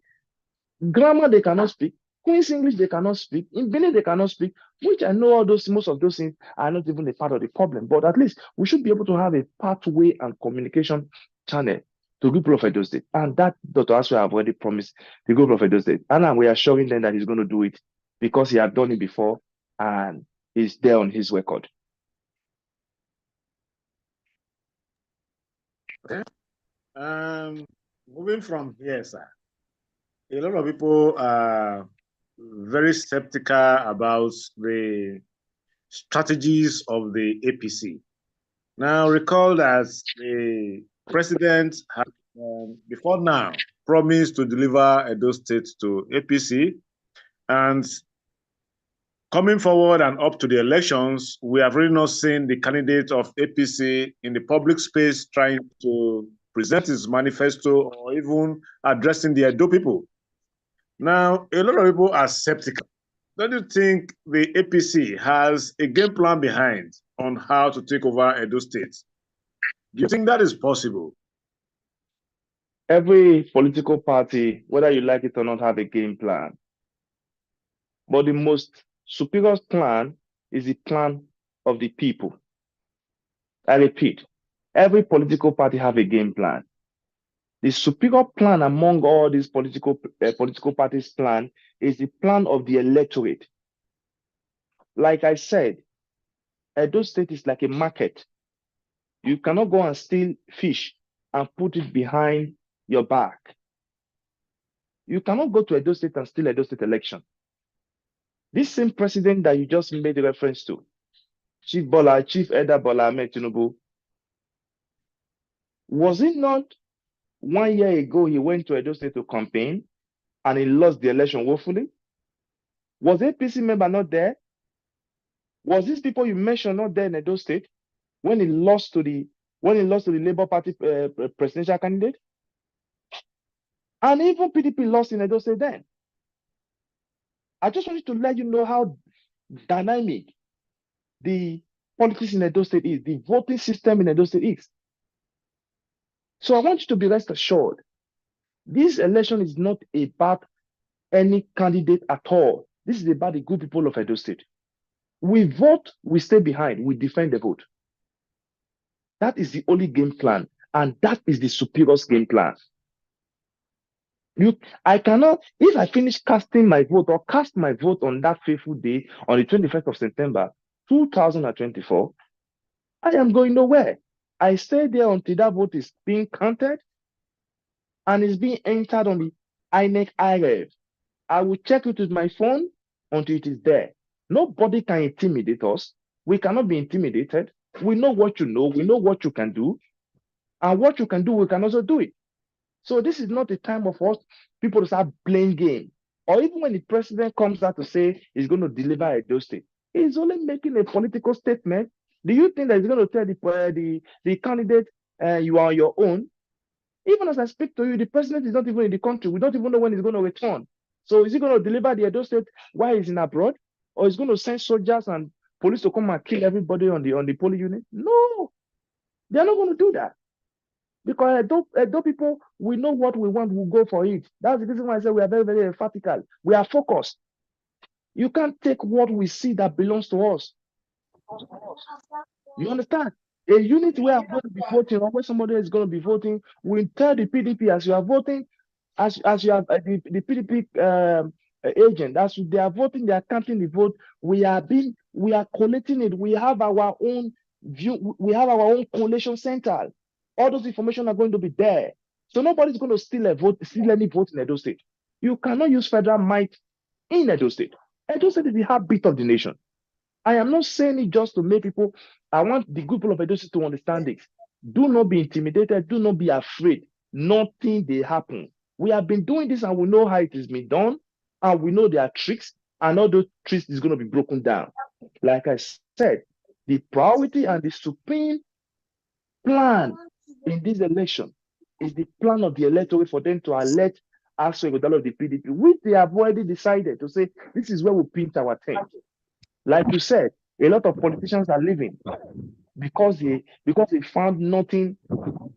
Grammar, they cannot speak. Queen's English, they cannot speak. In Benin, they cannot speak, which I know most of those things are not even a part of the problem. But at least we should be able to have a pathway and communication channel to people of Edo State. And that Dr. Asue have already promised the people of Edo State. And we are showing them that he's going to do it because he had done it before and is there on his record. Okay. Moving from here, sir, a lot of people are very skeptical about the strategies of the APC. Now, recall that the president had, before now, promised to deliver Edo State to APC, and coming forward and up to the elections, we have really not seen the candidate of APC in the public space trying to present his manifesto or even addressing the Edo people. Now, a lot of people are skeptical. Don't you think the APC has a game plan behind on how to take over Edo State? Do you think that is possible? Every political party, whether you like it or not, have a game plan. But the most superior plan is the plan of the people. I repeat, every political party have a game plan. The superior plan among all these political parties' plan is the plan of the electorate. Like I said, Edo State is like a market. You cannot go and steal fish and put it behind your back. You cannot go to Edo State and steal Edo State election. This same president that you just made reference to, Chief Elder Bola Ahmed Tinubu, was it not 1 year ago he went to Edo State to campaign and he lost the election woefully? Was APC member not there? Was these people you mentioned not there in Edo State when he lost to the Labour Party presidential candidate? And even PDP lost in Edo State then. I just wanted to let you know how dynamic the politics in Edo State is, the voting system in Edo State is. So I want you to be rest assured, this election is not about any candidate at all. This is about the good people of Edo State. We vote, we stay behind, we defend the vote. That is the only game plan, and that is the superior game plan. I cannot, if I finish casting my vote or cast my vote on that fateful day, on the 21st of September, 2024, I am going nowhere. I stay there until that vote is being counted and is being entered on the INEC IREV. I will check it with my phone until it is there. Nobody can intimidate us. We cannot be intimidated. We know what you know. We know what you can do. And what you can do, we can also do it. So this is not the time of us people to start playing game. Or even when the president comes out to say he's going to deliver Edo State, he's only making a political statement. Do you think that he's going to tell the candidate you are on your own? Even as I speak to you, the president is not even in the country. We don't even know when he's going to return. So is he going to deliver the Edo State while he's in abroad? Or is he going to send soldiers and police to come and kill everybody on the polling unit? No, they're not going to do that. Because Edo people, we know what we want, we'll go for it. That's the reason why I say we are very, very emphatic. We are focused. You can't take what we see that belongs to us. You understand? A unit where I'm going to be voting or where somebody is going to be voting will tell the PDP as you are voting, as you have the PDP agent, as they are voting, they are counting the vote. We are collating it. We have our own view. We have our own collation center. All those information are going to be there. So nobody's going to steal any vote in Edo State. You cannot use federal might in Edo State. Edo State is the heartbeat of the nation. I am not saying it just to make people. I want the good people of Edo State to understand this. Do not be intimidated. Do not be afraid. Nothing will happen. We have been doing this and we know how it is being done. And we know there are tricks. And all those tricks is going to be broken down. Like I said, the priority and the supreme plan in this election is the plan of the electorate for them to elect Asue Ighodalo of the PDP, which they have already decided to say, this is where we pitch our tent. Like you said, a lot of politicians are leaving because they found nothing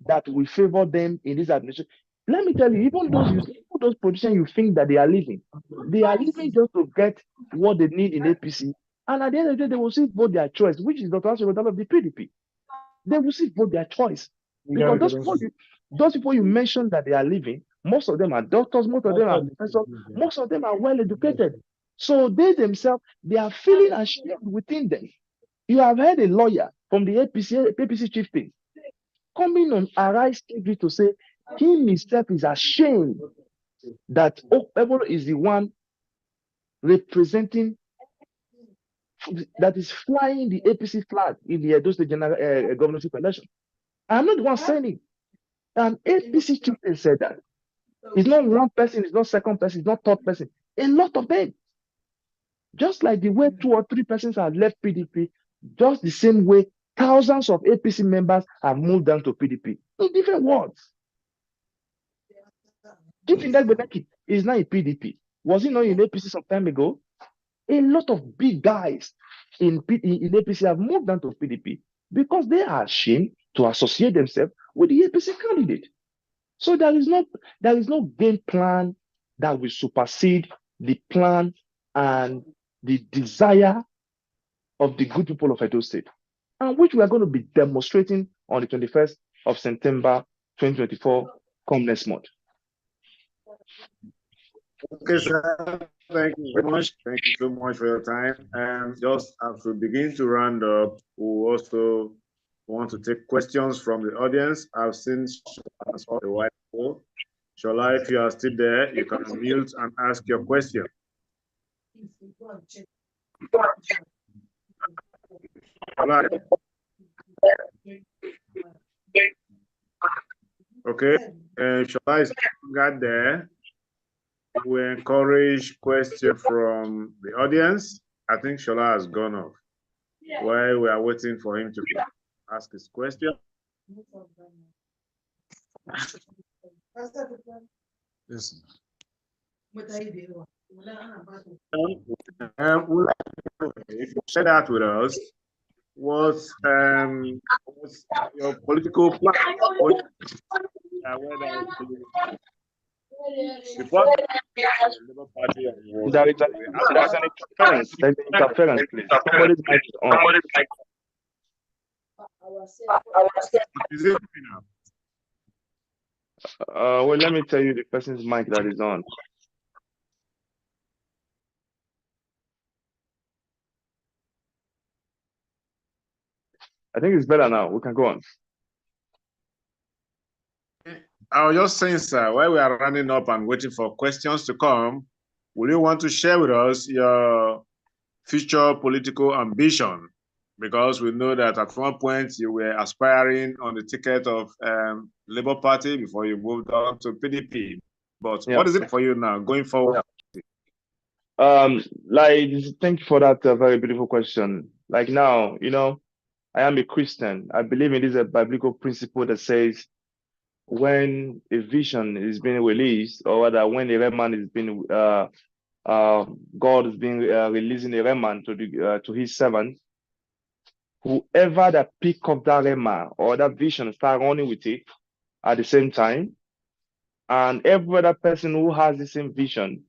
that will favor them in this administration. Let me tell you, even those politicians you think that they are leaving just to get what they need in APC. And at the end of the day, they will still vote their choice, which is Dr. Asue Ighodalo of the PDP. They will still vote their choice. Because those people you mentioned that they are leaving, most of them are doctors, most of them are professors, most of them are well educated. So they themselves, they are feeling ashamed within them. You have heard a lawyer from the APC chieftain coming on Arise TV to say he himself is ashamed that Okpebolo is the one representing, that is flying the APC flag in the Edo State General Governorship election. I'm not the one saying it. An APC chieftain said that. It's not one person, it's not second person, it's not third person. A lot of them. Just like the way 2 or 3 persons have left PDP, just the same way thousands of APC members have moved down to PDP. In different words. Chief Edo Gubernatorial is now in PDP. Was he not in APC some time ago? A lot of big guys in APC have moved down to PDP because they are ashamed to associate themselves with the APC candidate. So there is no game plan that will supersede the plan and the desire of the good people of Edo State, and which we are going to be demonstrating on the 21st of September 2024, come next month. Okay, sir. Thank you very much. Thank you so much for your time. Just as we begin to round up, we also want to take questions from the audience. I've seen Shola on the white wall. Shola, if you are still there, you can unmute and ask your question. Okay, Shola is got there. We encourage questions from the audience. I think Shola has gone off. While we are waiting for him to ask his question. Yes. If you share that with us, what's your political plan? There is an interference. There's an interference, please. Somebody's mic is on. Is it now? Well, let me tell you the person's mic that is on. I think it's better now. We can go on. I was just saying, sir, while we are running up and waiting for questions to come, will you want to share with us your future political ambition? Because we know that at one point you were aspiring on the ticket of Labour Party before you moved on to PDP. But what is it for you now going forward? Thank you for that very beautiful question. Like now, I am a Christian. I believe in this biblical principle that says when a vision is being released, or rather when a remnant is being, God is being releasing a remnant to his servants, whoever that pick up that remnant or that vision start running with it at the same time, and every other person who has the same vision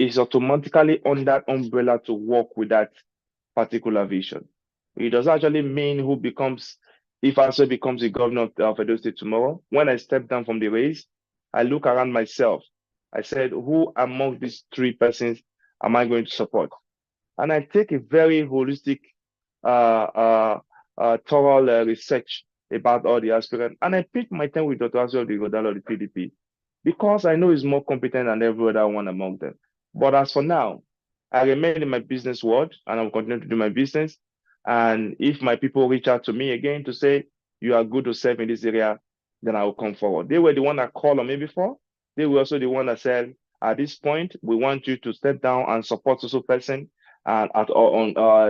is automatically on that umbrella to work with that particular vision. It does actually mean who becomes, if Asue becomes the governor of Edo State tomorrow. When I step down from the race, I look around myself. I said, who among these three persons am I going to support? And I take a very holistic, thorough research about all the aspirants. And I pick my time with Dr. Asue Ighodalo of the PDP because I know he's more competent than every other one among them. But as for now, I remain in my business world and I'll continue to do my business. And if my people reach out to me again to say, you are good to serve in this area, then I will come forward. They were the one that called on me before. They were also the one that said, at this point, we want you to step down and support social person and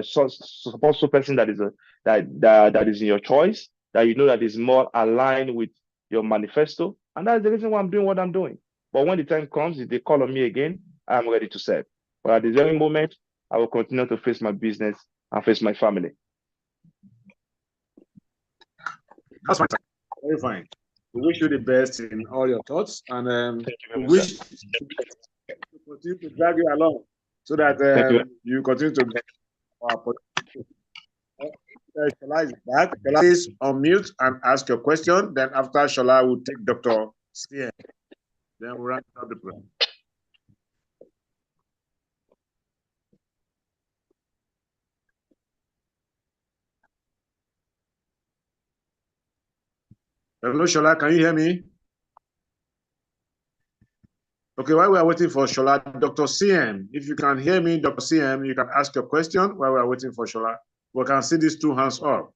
support social person that is that is in your choice, that you know that is more aligned with your manifesto. And that's the reason why I'm doing what I'm doing. But when the time comes, if they call on me again, I'm ready to serve. But at this very moment, I will continue to face my business and face my family. That's fine. Very fine. We wish you the best in all your thoughts, and we wish to continue to drag you along so that you continue to get our potential. Shola is back. Shola, please unmute and ask your question. Then after Shola, we'll take Dr. CM. Then we'll run out the program. Hello, Shola, can you hear me? Okay, while we are waiting for Shola, Dr. CM, if you can hear me, Dr. CM, you can ask your question while we are waiting for Shola. We can see these two hands up.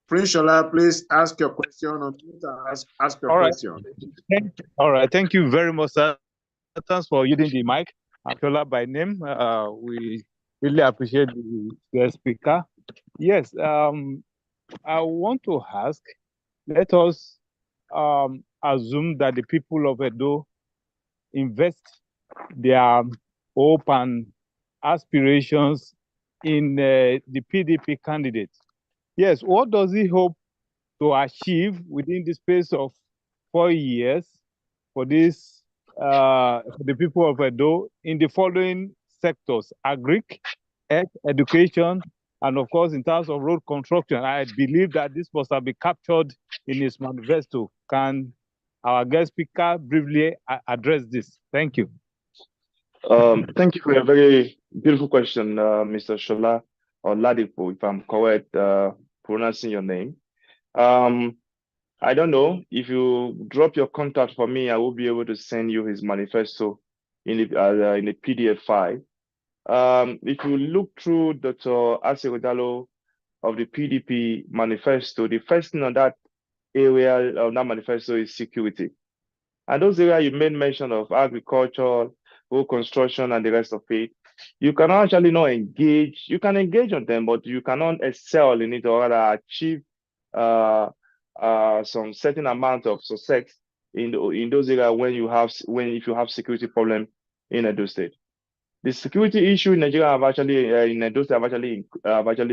Prince Shola, please ask your question on Twitter. Ask your question. All right, thank you very much, sir. Thanks for using the mic. I'm Shola by name. We really appreciate the speaker. Yes, I want to ask, let us assume that the people of Edo invest their hope and aspirations in the PDP candidate. Yes, what does he hope to achieve within the space of 4 years for this for the people of Edo in the following sectors: agric, health, education, and of course, in terms of road construction? I believe that this must have been captured in his manifesto. Can our guest speaker briefly address this? Thank you. Thank you for a very beautiful question, Mr. Shola or Ladipo, if I'm correct pronouncing your name. I don't know. If you drop your contact for me, I will be able to send you his manifesto in the PDF file. If you look through Dr. Asue Ighodalo of the PDP manifesto, the first thing on that area of that manifesto is security. And those areas you made mention of, agriculture, road construction, and the rest of it, you cannot actually not engage. You can engage on them, but you cannot excel in it or rather achieve some certain amount of success in those areas if you have security problem in Edo State. The security issue in Nigeria have actually in Edo State have actually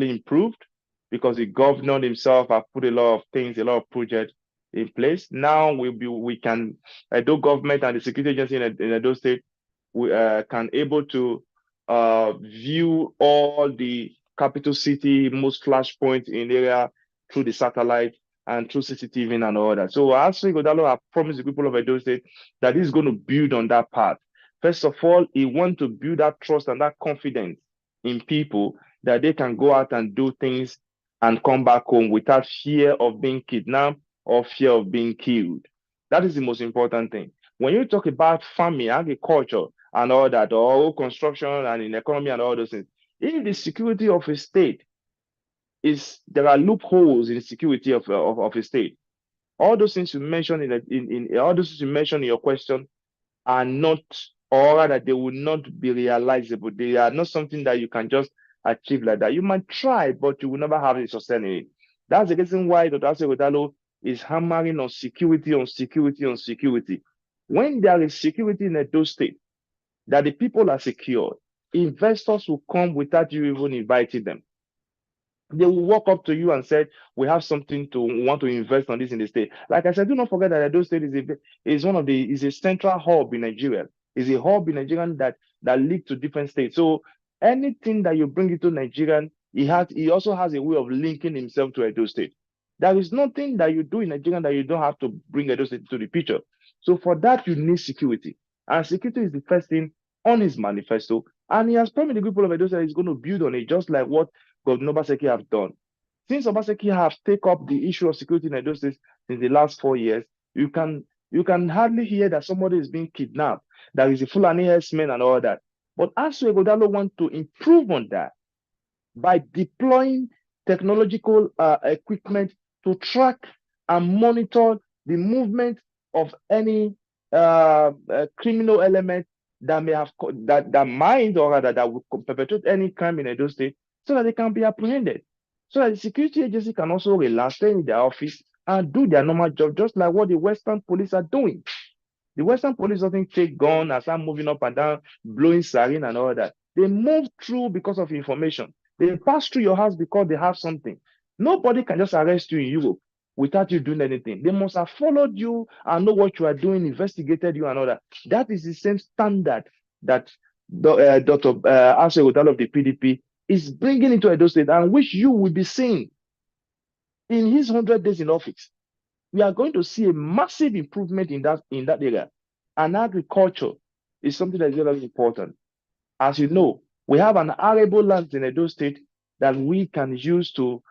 improved because the governor himself have put a lot of things, a lot of projects in place. Now Edo government and the security agency in Edo State can able to view all the capital city most flash points in the area through the satellite and through CCTV and all that. So Asue Ighodalo have promised the people of Edo State that he's going to build on that path. First of all, he wants to build that trust and that confidence in people that they can go out and do things and come back home without fear of being kidnapped or fear of being killed. That is the most important thing. When you talk about farming, agriculture, and all that, or construction and in economy and all those things, if the security of a state there are loopholes in the security of a state. All those things you mentioned all those things you mentioned in your question are not, or rather they will not be realizable. They are not something that you can just achieve like that. You might try, but you will never have it sustain it. That's the reason why Dr. Asue Ighodalo is hammering on security, on security, on security. When there is security in Edo State, that the people are secure, investors will come without you even inviting them. They will walk up to you and say, we have something to want to invest on this in the state. Like I said, do not forget that Edo State is a central hub in Nigeria. Is a hub in Nigeria that leads to different states. So anything that you bring into Nigerian, he also has a way of linking himself to Edo State. There is nothing that you do in Nigeria that you don't have to bring Edo State to the picture. So for that, you need security. And security is the first thing on his manifesto. And he has promised the people of Edo State he's going to build on it, just like what Governor Obaseki have done. Since Obaseki have taken up the issue of security in Edo State in the last 4 years, you can hardly hear that somebody is being kidnapped. There is a Fulani herdsman and all that. But Asue Ighodalo want to improve on that by deploying technological equipment to track and monitor the movement of any criminal element that may have that might or rather that would perpetrate any crime in Edo State, so that they can be apprehended, so that the security agency can also relax, stay in their office and do their normal job, just like what the Western police are doing. The Western police doesn't take gun and start moving up and down, blowing siren and all that. They move through because of information. They pass through your house because they have something. Nobody can just arrest you in Europe without you doing anything. They must have followed you and know what you are doing, investigated you and all that. That is the same standard that Dr. Asue Ighodalo of the PDP is bringing into Edo State, and which you will be seeing in his 100 days in office. We are going to see a massive improvement in that area. And agriculture is something that is very important. As you know, we have an arable land in Edo State that we can use to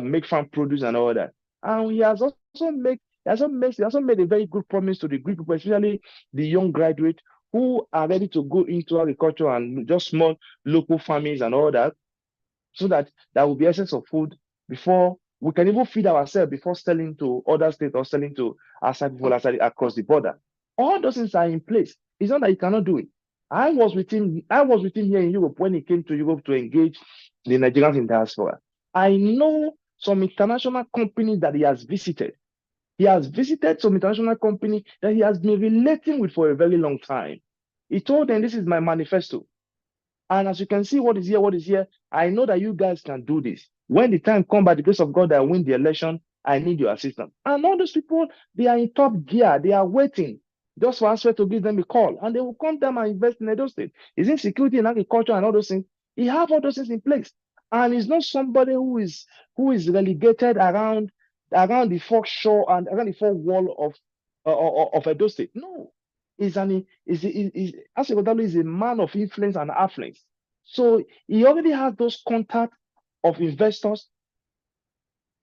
make farm produce and all that. And he has also made a very good promise to the group people, especially the young graduates who are ready to go into agriculture and just small local farmings and all that, so that there will be essence of food before we can even feed ourselves before selling to other states or selling to outside people outside across the border. All those things are in place. It's not that you cannot do it. I was with him here in Europe when he came to Europe to engage the Nigerians in diaspora. I know some international companies that he has visited. He has visited some international company that he has been relating with for a very long time. He told them, this is my manifesto. And as you can see, what is here, I know that you guys can do this. When the time comes, by the grace of God, I win the election, I need your assistance. And all those people, they are in top gear. They are waiting just for Asue to give them a call. And they will come down and invest in Edo State. Is in security and agriculture and all those things. He have all those things in place. And he's not somebody who is relegated around the four shore and around the four wall of Edo State. No. Asue Ighodalo is a man of influence and affluence. So he already has those contacts of investors,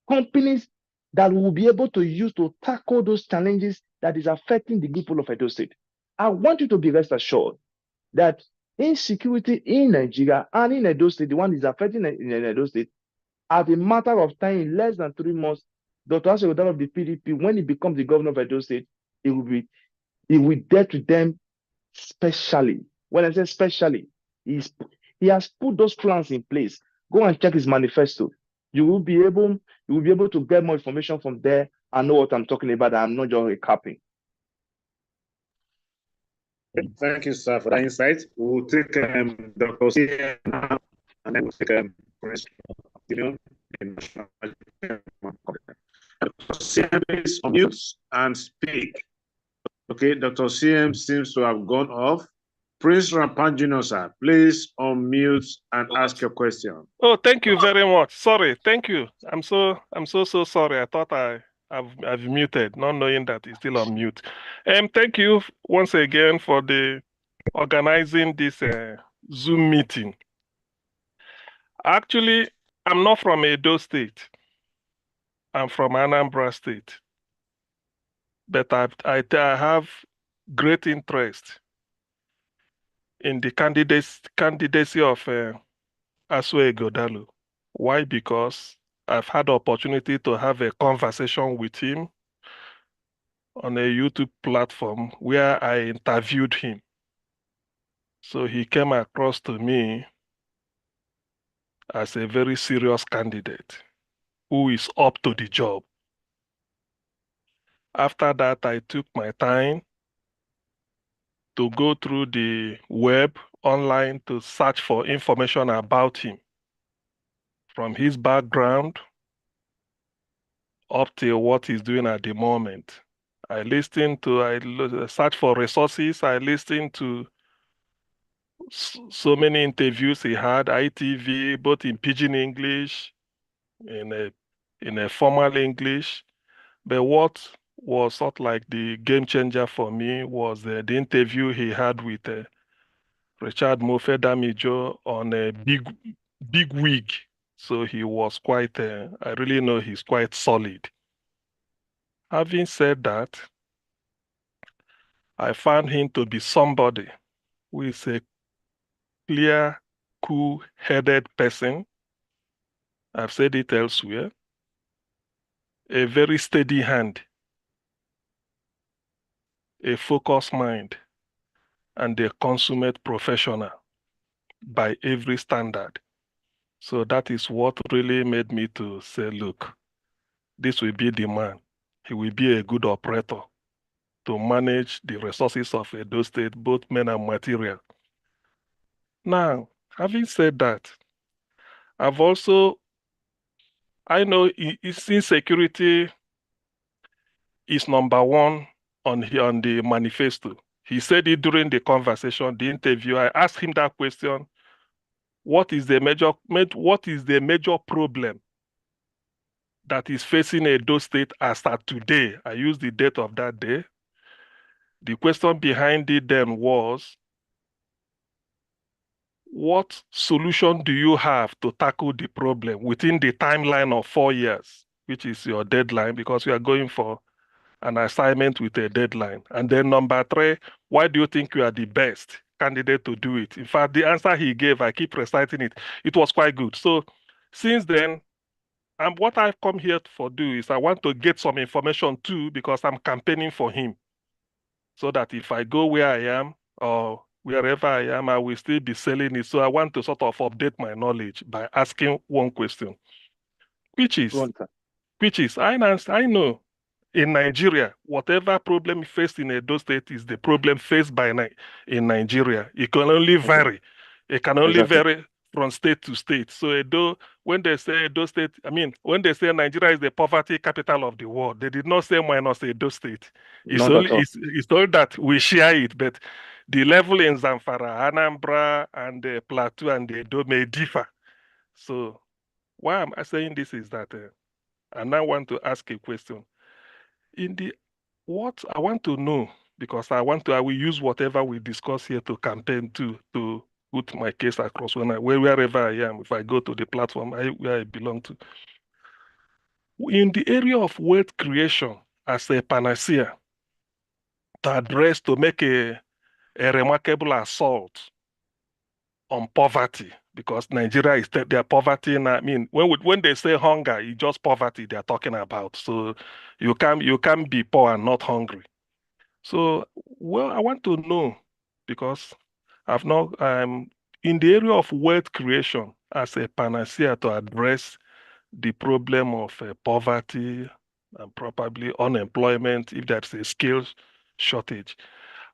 companies that will be able to use to tackle those challenges that is affecting the people of Edo State. I want you to be rest assured that insecurity in Nigeria and in Edo State, the one is affecting in Edo State, at a matter of time, in less than 3 months, Dr. Asue Ighodalo of the PDP, when he becomes the governor of Edo State, he will deal to them specially. When I say specially, he has put those plans in place. Go and check his manifesto. You will be able to get more information from there and know what I'm talking about. I'm not just recapping. Thank you, sir, for that insight. We'll take Dr. CM and then we'll take Prince Dr. CM, please unmute and speak. Okay, Dr. CM seems to have gone off. Prince Rampan sir, please unmute and ask your question. Oh, thank you very much. Sorry, thank you. I'm so sorry. I thought I've muted, not knowing that it's still on mute. Thank you once again for the organizing this Zoom meeting. Actually, I'm not from Edo State. I'm from Anambra State. But I have great interest in the candidacy of Asue Ighodalo. Why? Because I've had the opportunity to have a conversation with him on a YouTube platform where I interviewed him. So he came across to me as a very serious candidate who is up to the job. After that, I took my time to go through the web online to search for information about him. from his background up to what he's doing at the moment. I search for resources. I listened to so many interviews he had, ITV, both in pidgin English, in a formal English. But what was sort of like the game changer for me was the interview he had with Richard Mofe-Damijo on a big wig. So he was quite, I really know he's quite solid. Having said that, I found him to be somebody who is a clear, cool-headed person. I've said it elsewhere. A very steady hand, a focused mind, and a consummate professional by every standard. So that is what really made me to say, look, this will be the man. He will be a good operator to manage the resources of Edo State, both men and material. Now, having said that, I know insecurity is number one on the manifesto. He said it during the conversation, the interview. I asked him that question: what is the major problem that is facing Edo State as at today? I used the date of that day. The question behind it then was, what solution do you have to tackle the problem within the timeline of 4 years, which is your deadline, because we are going for an assignment with a deadline? And then number 3, why do you think you are the best candidate to do it? In fact, the answer he gave, I keep reciting it, it was quite good. So since then, and what I've come here for do is I want to get some information too, because I'm campaigning for him, so that if I go where I am or wherever I am, I will still be selling it. So I want to sort of update my knowledge by asking one question, which is, I know in Nigeria, whatever problem faced in Edo State is the problem faced in Nigeria. It can only vary. It can only vary from state to state. So when they say Edo State, when they say Nigeria is the poverty capital of the world, they did not say minus Edo State. It's only that we share it, but the level in Zamfara, Anambra, and the Plateau and the Edo may differ. So why am I saying this is that I now want to ask a question. What I want to know, because I will use whatever we discuss here to campaign to put my case across wherever I am, if I go to the platform where I belong to. In the area of wealth creation as a panacea to make a remarkable assault on poverty, because Nigeria is their poverty. And when they say hunger, it's just poverty they're talking about. So you can't be poor and not hungry. So, well, I want to know, because in the area of wealth creation as a panacea to address the problem of poverty and probably unemployment, if there's a skills shortage.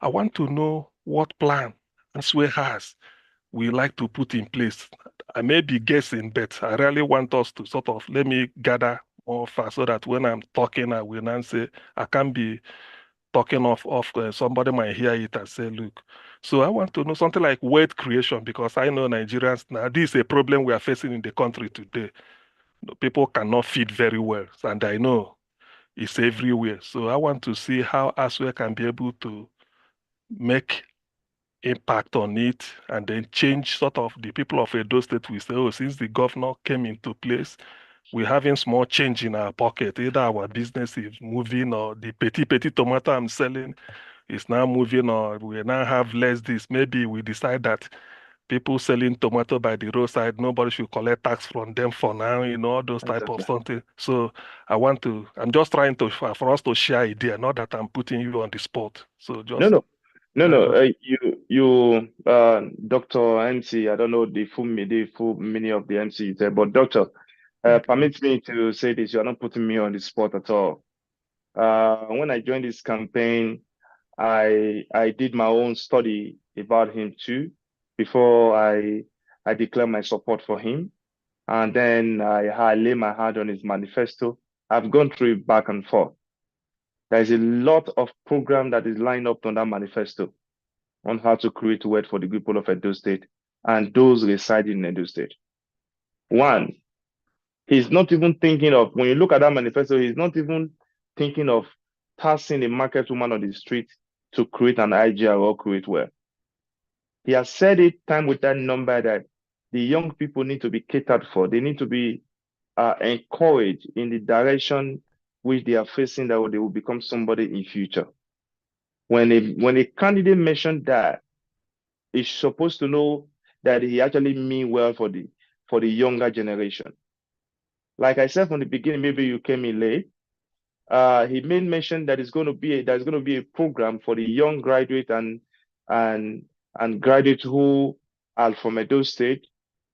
I want to know what plan Asue has we like to put in place. I may be guessing, but I really want us to sort of let me gather more fast, so that when I'm talking, I will not say I can't be talking of somebody might hear it and say, look. So I want to know something like wealth creation, because I know Nigerians now, this is a problem we are facing in the country today. People cannot feed very well, and I know it's everywhere. So I want to see how Asue can be able to make impact on it, and then change sort of the people of Edo State. We say, oh, since the governor came into place, we're having small change in our pocket. Either our business is moving, or the petit tomato I'm selling is now moving, or we now have less this. Maybe we decide that people selling tomato by the roadside, nobody should collect tax from them for now, all those type of something. So I'm just trying for us to share idea, not that I'm putting you on the spot. So just you Dr. MC, I don't know the full meaning of the MC you said, but Doctor, permit me to say this: you are not putting me on the spot at all. When I joined this campaign, I did my own study about him too before I declared my support for him. And then I lay my hand on his manifesto. I've gone through it back and forth. There's a lot of program that is lined up on that manifesto on how to create wealth for the people of Edo State and those residing in Edo State. One, he's not even thinking of, when you look at that manifesto, he's not even thinking of taxing a market woman on the street to create an IGR or create wealth. He has said it time with that number that the young people need to be catered for. They need to be encouraged in the direction which they are facing, that they will become somebody in future. When a candidate mentioned that, he's supposed to know that he actually mean well for the younger generation. Like I said from the beginning, maybe you came in late. He made mention that there's going to be a program for the young graduate and graduates who are from Edo State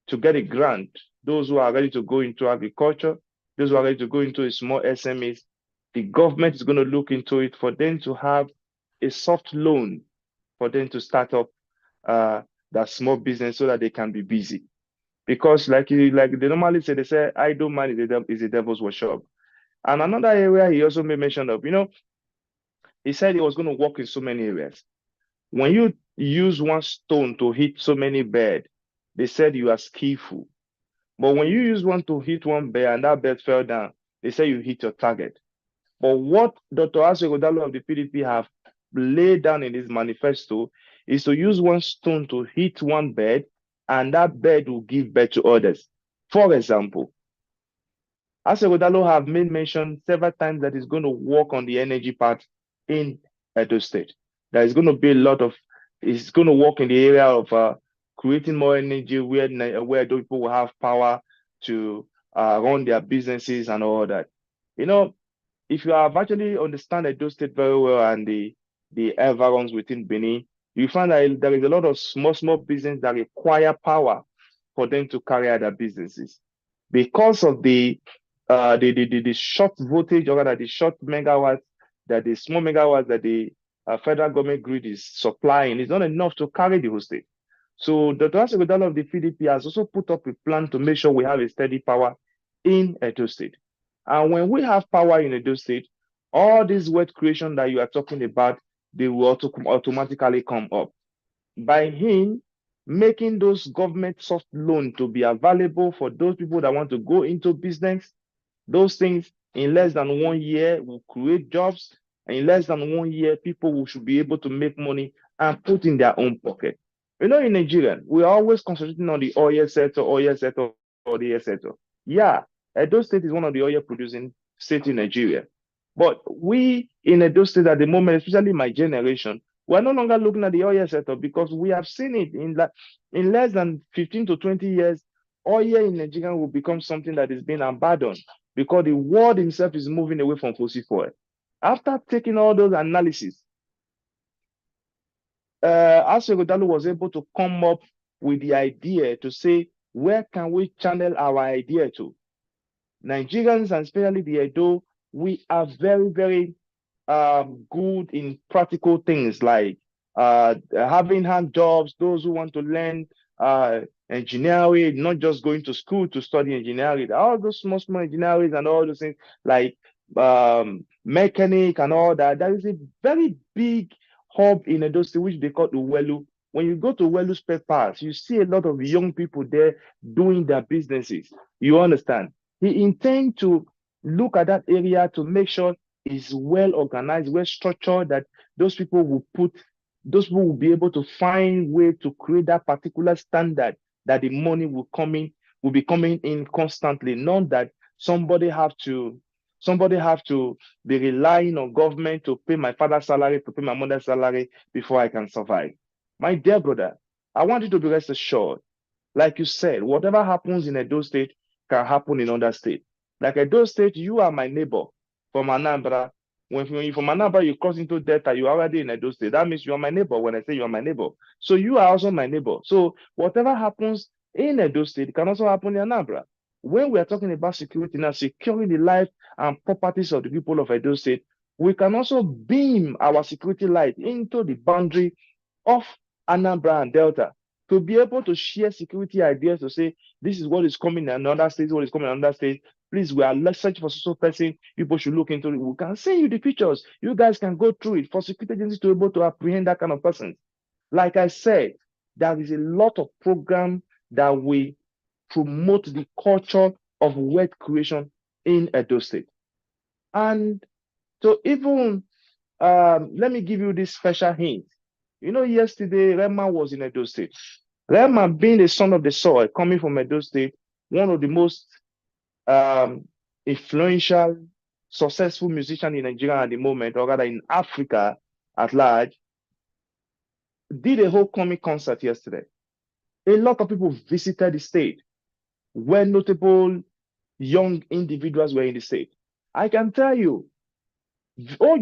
to get a grant. Those who are ready to go into agriculture, those who are ready to go into a small SMEs, the government is going to look into it for them to have a soft loan for them to start up that small business so that they can be busy. Because like they normally say, they say idle man is a devil's workshop. And another area he also made mention of, he said he was going to work in so many areas. When you use one stone to hit so many birds, they said you are skillful. But when you use one to hit one bird and that bird fell down, they say you hit your target. But what Dr. Asue Ighodalo of the PDP have laid down in his manifesto is to use one stone to hit one bird, and that bird will give birth to others. For example, Asue Ighodalo have made mention several times that he's going to work on the energy part in Edo State. There is going to be a lot of, he's going to work in the area of creating more energy where those people will have power to run their businesses and all that. If you have actually understand Edo State very well and the environs within Benin, you find that there is a lot of small business that require power for them to carry out their businesses. Because of the short voltage, or rather the short megawatts, that the small megawatts that the federal government grid is supplying is not enough to carry the whole state. So Dr. Asue Ighodalo of the PDP has also put up a plan to make sure we have a steady power in Edo State. And when we have power in Edo State, all this wealth creation that you are talking about, they will automatically come up. By him making those government soft loans to be available for those people that want to go into business, those things in less than 1 year will create jobs. And in less than 1 year, people should be able to make money and put in their own pocket. In Nigeria, we are always concentrating on the oil sector, or the air sector. Yeah, Edo State is one of the oil producing states in Nigeria. But we in Edo State at the moment, especially my generation, we're no longer looking at the oil sector because we have seen it in less than 15 to 20 years, oil in Nigeria will become something that is being abandoned because the world itself is moving away from fossil fuel. After taking all those analyses, Asue Ighodalo was able to come up with the idea to say, where can we channel our idea to? Nigerians, and especially the Edo, we are very, very good in practical things like having hand jobs, those who want to learn engineering, not just going to school to study engineering, all those small engineering and all those things like mechanic and all that. There is a very big hub in Edo State, which they call Uwelu. When you go to Uwelu spare parts, you see a lot of young people there doing their businesses. You understand? He intends to look at that area to make sure it's well organized, well structured, that those people will be able to find way to create that particular standard that the money will be coming in constantly, not that somebody have to be relying on government to pay my father's salary, to pay my mother's salary before I can survive. My dear brother, I want you to be rest assured. Like you said, whatever happens in Edo State can happen in other states. Like Edo State, you are my neighbor from Anambra. When you from Anambra, you cross into Delta, you are already in Edo State. That means you are my neighbor when I say you are my neighbor. So you are also my neighbor. So whatever happens in Edo State can also happen in Anambra. When we are talking about security now, securing the life and properties of the people of Edo State, we can also beam our security light into the boundary of Anambra and Delta to be able to share security ideas to say, This is what is coming in another state, what is coming in another state. Please, we are searching for social person. People should look into it. We can send you the pictures. You guys can go through it for security agencies to be able to apprehend that kind of person. Like I said, there is a lot of program that we promote the culture of wealth creation in Edo State. And so even, let me give you this special hint. You know, yesterday, Rema was in Edo State. Rema, being the son of the soil, coming from Edo State, one of the most influential, successful musician in Nigeria at the moment, or rather in Africa at large, did a whole comic concert yesterday. A lot of people visited the state, where notable young individuals were in the state. I can tell you,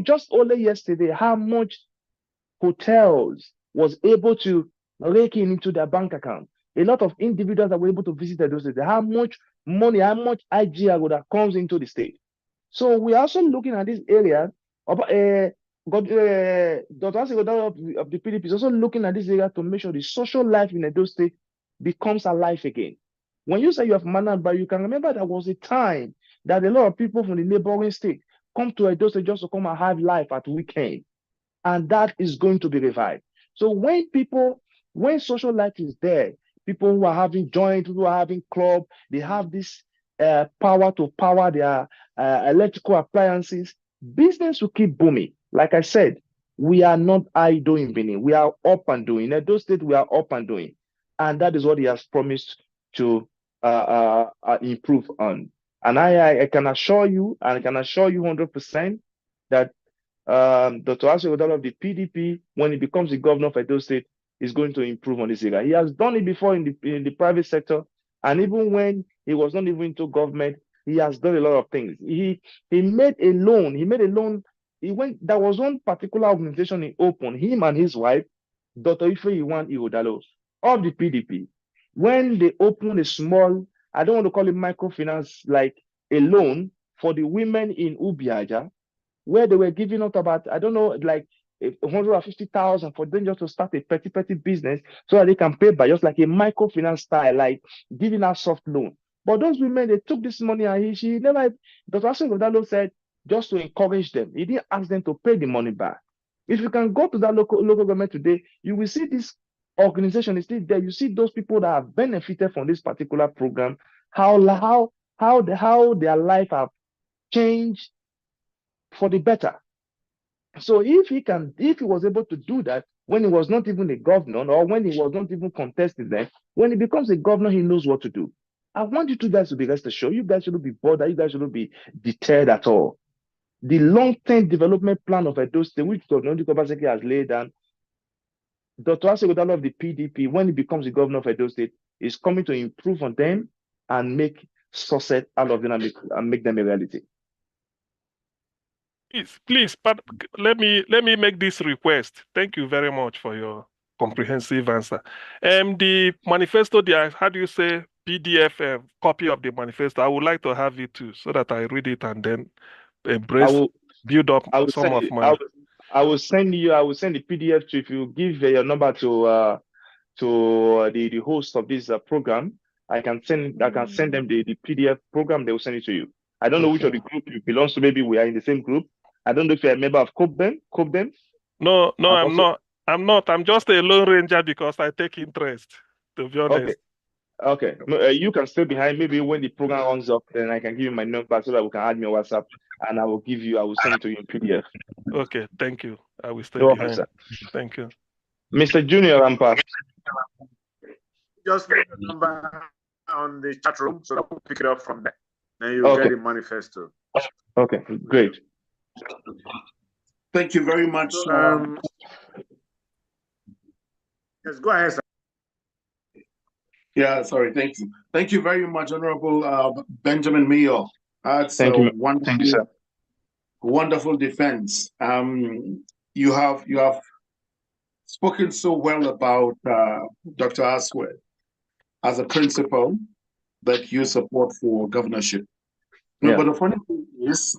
just only yesterday, how much hotels was able to rake into their bank account. A lot of individuals that were able to visit those states, how much money, how much IGR that comes into the state. So we're also looking at this area. Dr. Asue Ighodalo of the PDP is also looking at this area to make sure the social life in Edo State becomes alive again. When you say you have Manaba, you can remember there was a time that a lot of people from the neighboring state come to Edo State just to come and have life at weekend. And that is going to be revived. So when social life is there, people who are having joint, who are having club, they have this power to power their electrical appliances. Business will keep booming. Like I said, we are not idle in Benin. We are up and doing. In Edo State, we are up and doing. And that is what he has promised to improve on. And I can assure you, and I can assure you 100% that Dr. Asue Ighodalo of the PDP, when he becomes the governor of Edo State, is going to improve on this area. He has done it before in the private sector, and even when he was not even into government, he has done a lot of things. He made a loan. There was one particular organization he opened, him and his wife, Dr. Ighodalo of the PDP. When they opened a small, I don't want to call it microfinance, like a loan for the women in Ubiaja, where they were giving out about, I don't know, like 150,000 for them just to start a petty business so that they can pay by, just like a microfinance style, like giving out soft loan. But those women, they took this money and Dr. Asue Ighodalo said, just to encourage them. He didn't ask them to pay the money back. If you can go to that local government today, you will see this organization is still there. You see those people that have benefited from this particular program, how their life have changed for the better. So if he was able to do that when he was not even a governor, or when he was not even contested there, when he becomes a governor, he knows what to do. I want you two guys to be rest assured. You guys shouldn't be bothered. You guys shouldn't be deterred at all. The long-term development plan of Edo State, which Dr. Obidient has laid down, Dr. Asue Ighodalo of the PDP, when he becomes the governor of Edo State, is coming to improve on them and make success out of them and make them a reality. Please, but let me make this request. Thank you very much for your comprehensive answer. The manifesto, how do you say, PDF copy of the manifesto? I would like to have it too, so that I read it and then build up some of my. I will send the PDF to, if you give your number to the host of this program. I can send them the PDF program. They will send it to you. I don't know which of the group you belong to. Maybe we are in the same group. I don't know if you're a member of COPDEM. No, I'm not. I'm just a lone ranger because I take interest, to be honest. Okay. You can stay behind. Maybe when the program runs up, then I can give you my number so that we can add me on WhatsApp, and I will send it to you in PDF. Okay, thank you. I will stay behind. Sir. Thank you. Mr. Junior Rampa. Just leave the number on the chat room so that we'll pick it up from there. Then you'll get the manifesto. Okay, great. Thank you very much. Yes, go ahead, sir. Yeah, sorry. Thank you. Thank you very much, Honorable Benjamin Mayor. That's a wonderful defense. You have spoken so well about Dr. Asue as a principal that you support for governorship. No, but the funny thing is,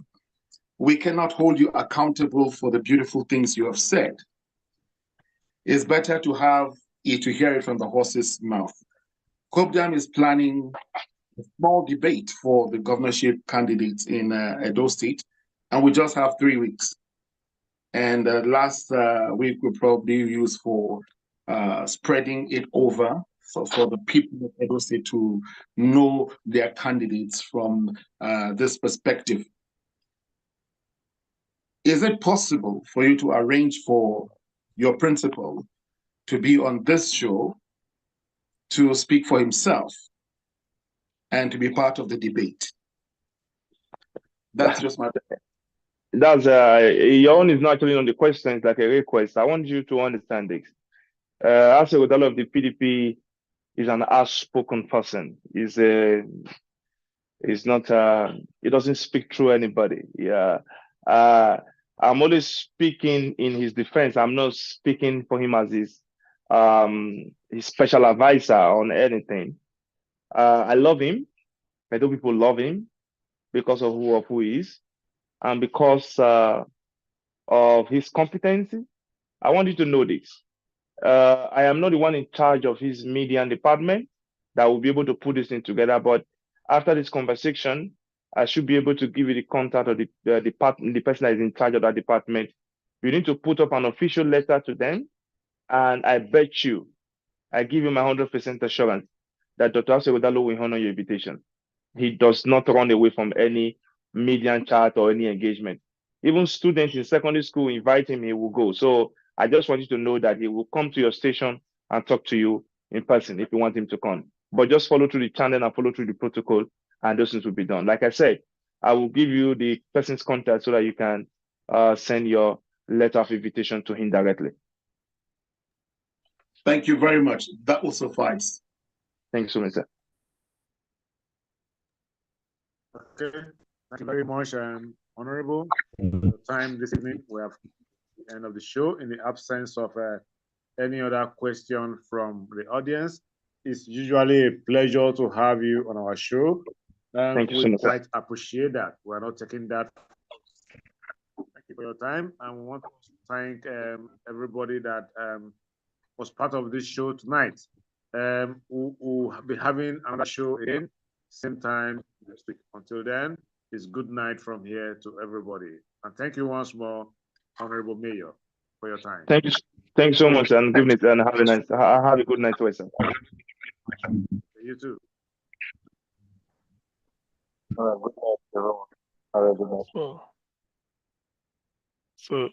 we cannot hold you accountable for the beautiful things you have said. It's better to hear it from the horse's mouth. COPDEM is planning a small debate for the governorship candidates in Edo State, and we just have 3 weeks. And last week we probably used for spreading it over for the people of Edo State to know their candidates from this perspective. Is it possible for you to arrange for your principal to be on this show to speak for himself and to be part of the debate? That's just my. That's your own is not actually on the question, it's like a request. I want you to understand this. Asue Ighodalo of the PDP is an outspoken person. He's not he doesn't speak through anybody. Yeah. I'm only speaking in his defense. I'm not speaking for him as his special advisor on anything. I love him. I know people love him because of who he is, and because of his competency. I want you to know this. I am not the one in charge of his media department that will be able to put this thing together, but after this conversation, I should be able to give you the contact of the person that is in charge of that department. You need to put up an official letter to them, and I bet you, I give you my 100% assurance that Dr. Asue Ighodalo will honor your invitation. He does not run away from any media chat or any engagement. Even students in secondary school invite him, he will go. So I just want you to know that he will come to your station and talk to you in person if you want him to come. But just follow through the channel and follow through the protocol, and those things will be done. Like I said, I will give you the person's contact so that you can send your letter of invitation to him directly. Thank you very much. That will suffice. Thank you so much, sir. Okay, thank you very much, Honorable. The time this evening, we have the end of the show. In the absence of any other question from the audience, it's usually a pleasure to have you on our show. Thank you so We much, quite appreciate that. We're not taking that. Thank you for your time, and we want to thank everybody that was part of this show tonight. We'll be having another show again, same time next week. Until then, it's good night from here to everybody. And thank you once more, Honorable Mayor, for your time. Thank you. Thanks so much, and have a good night, sir. You too. Good night, everyone. Have a good night. So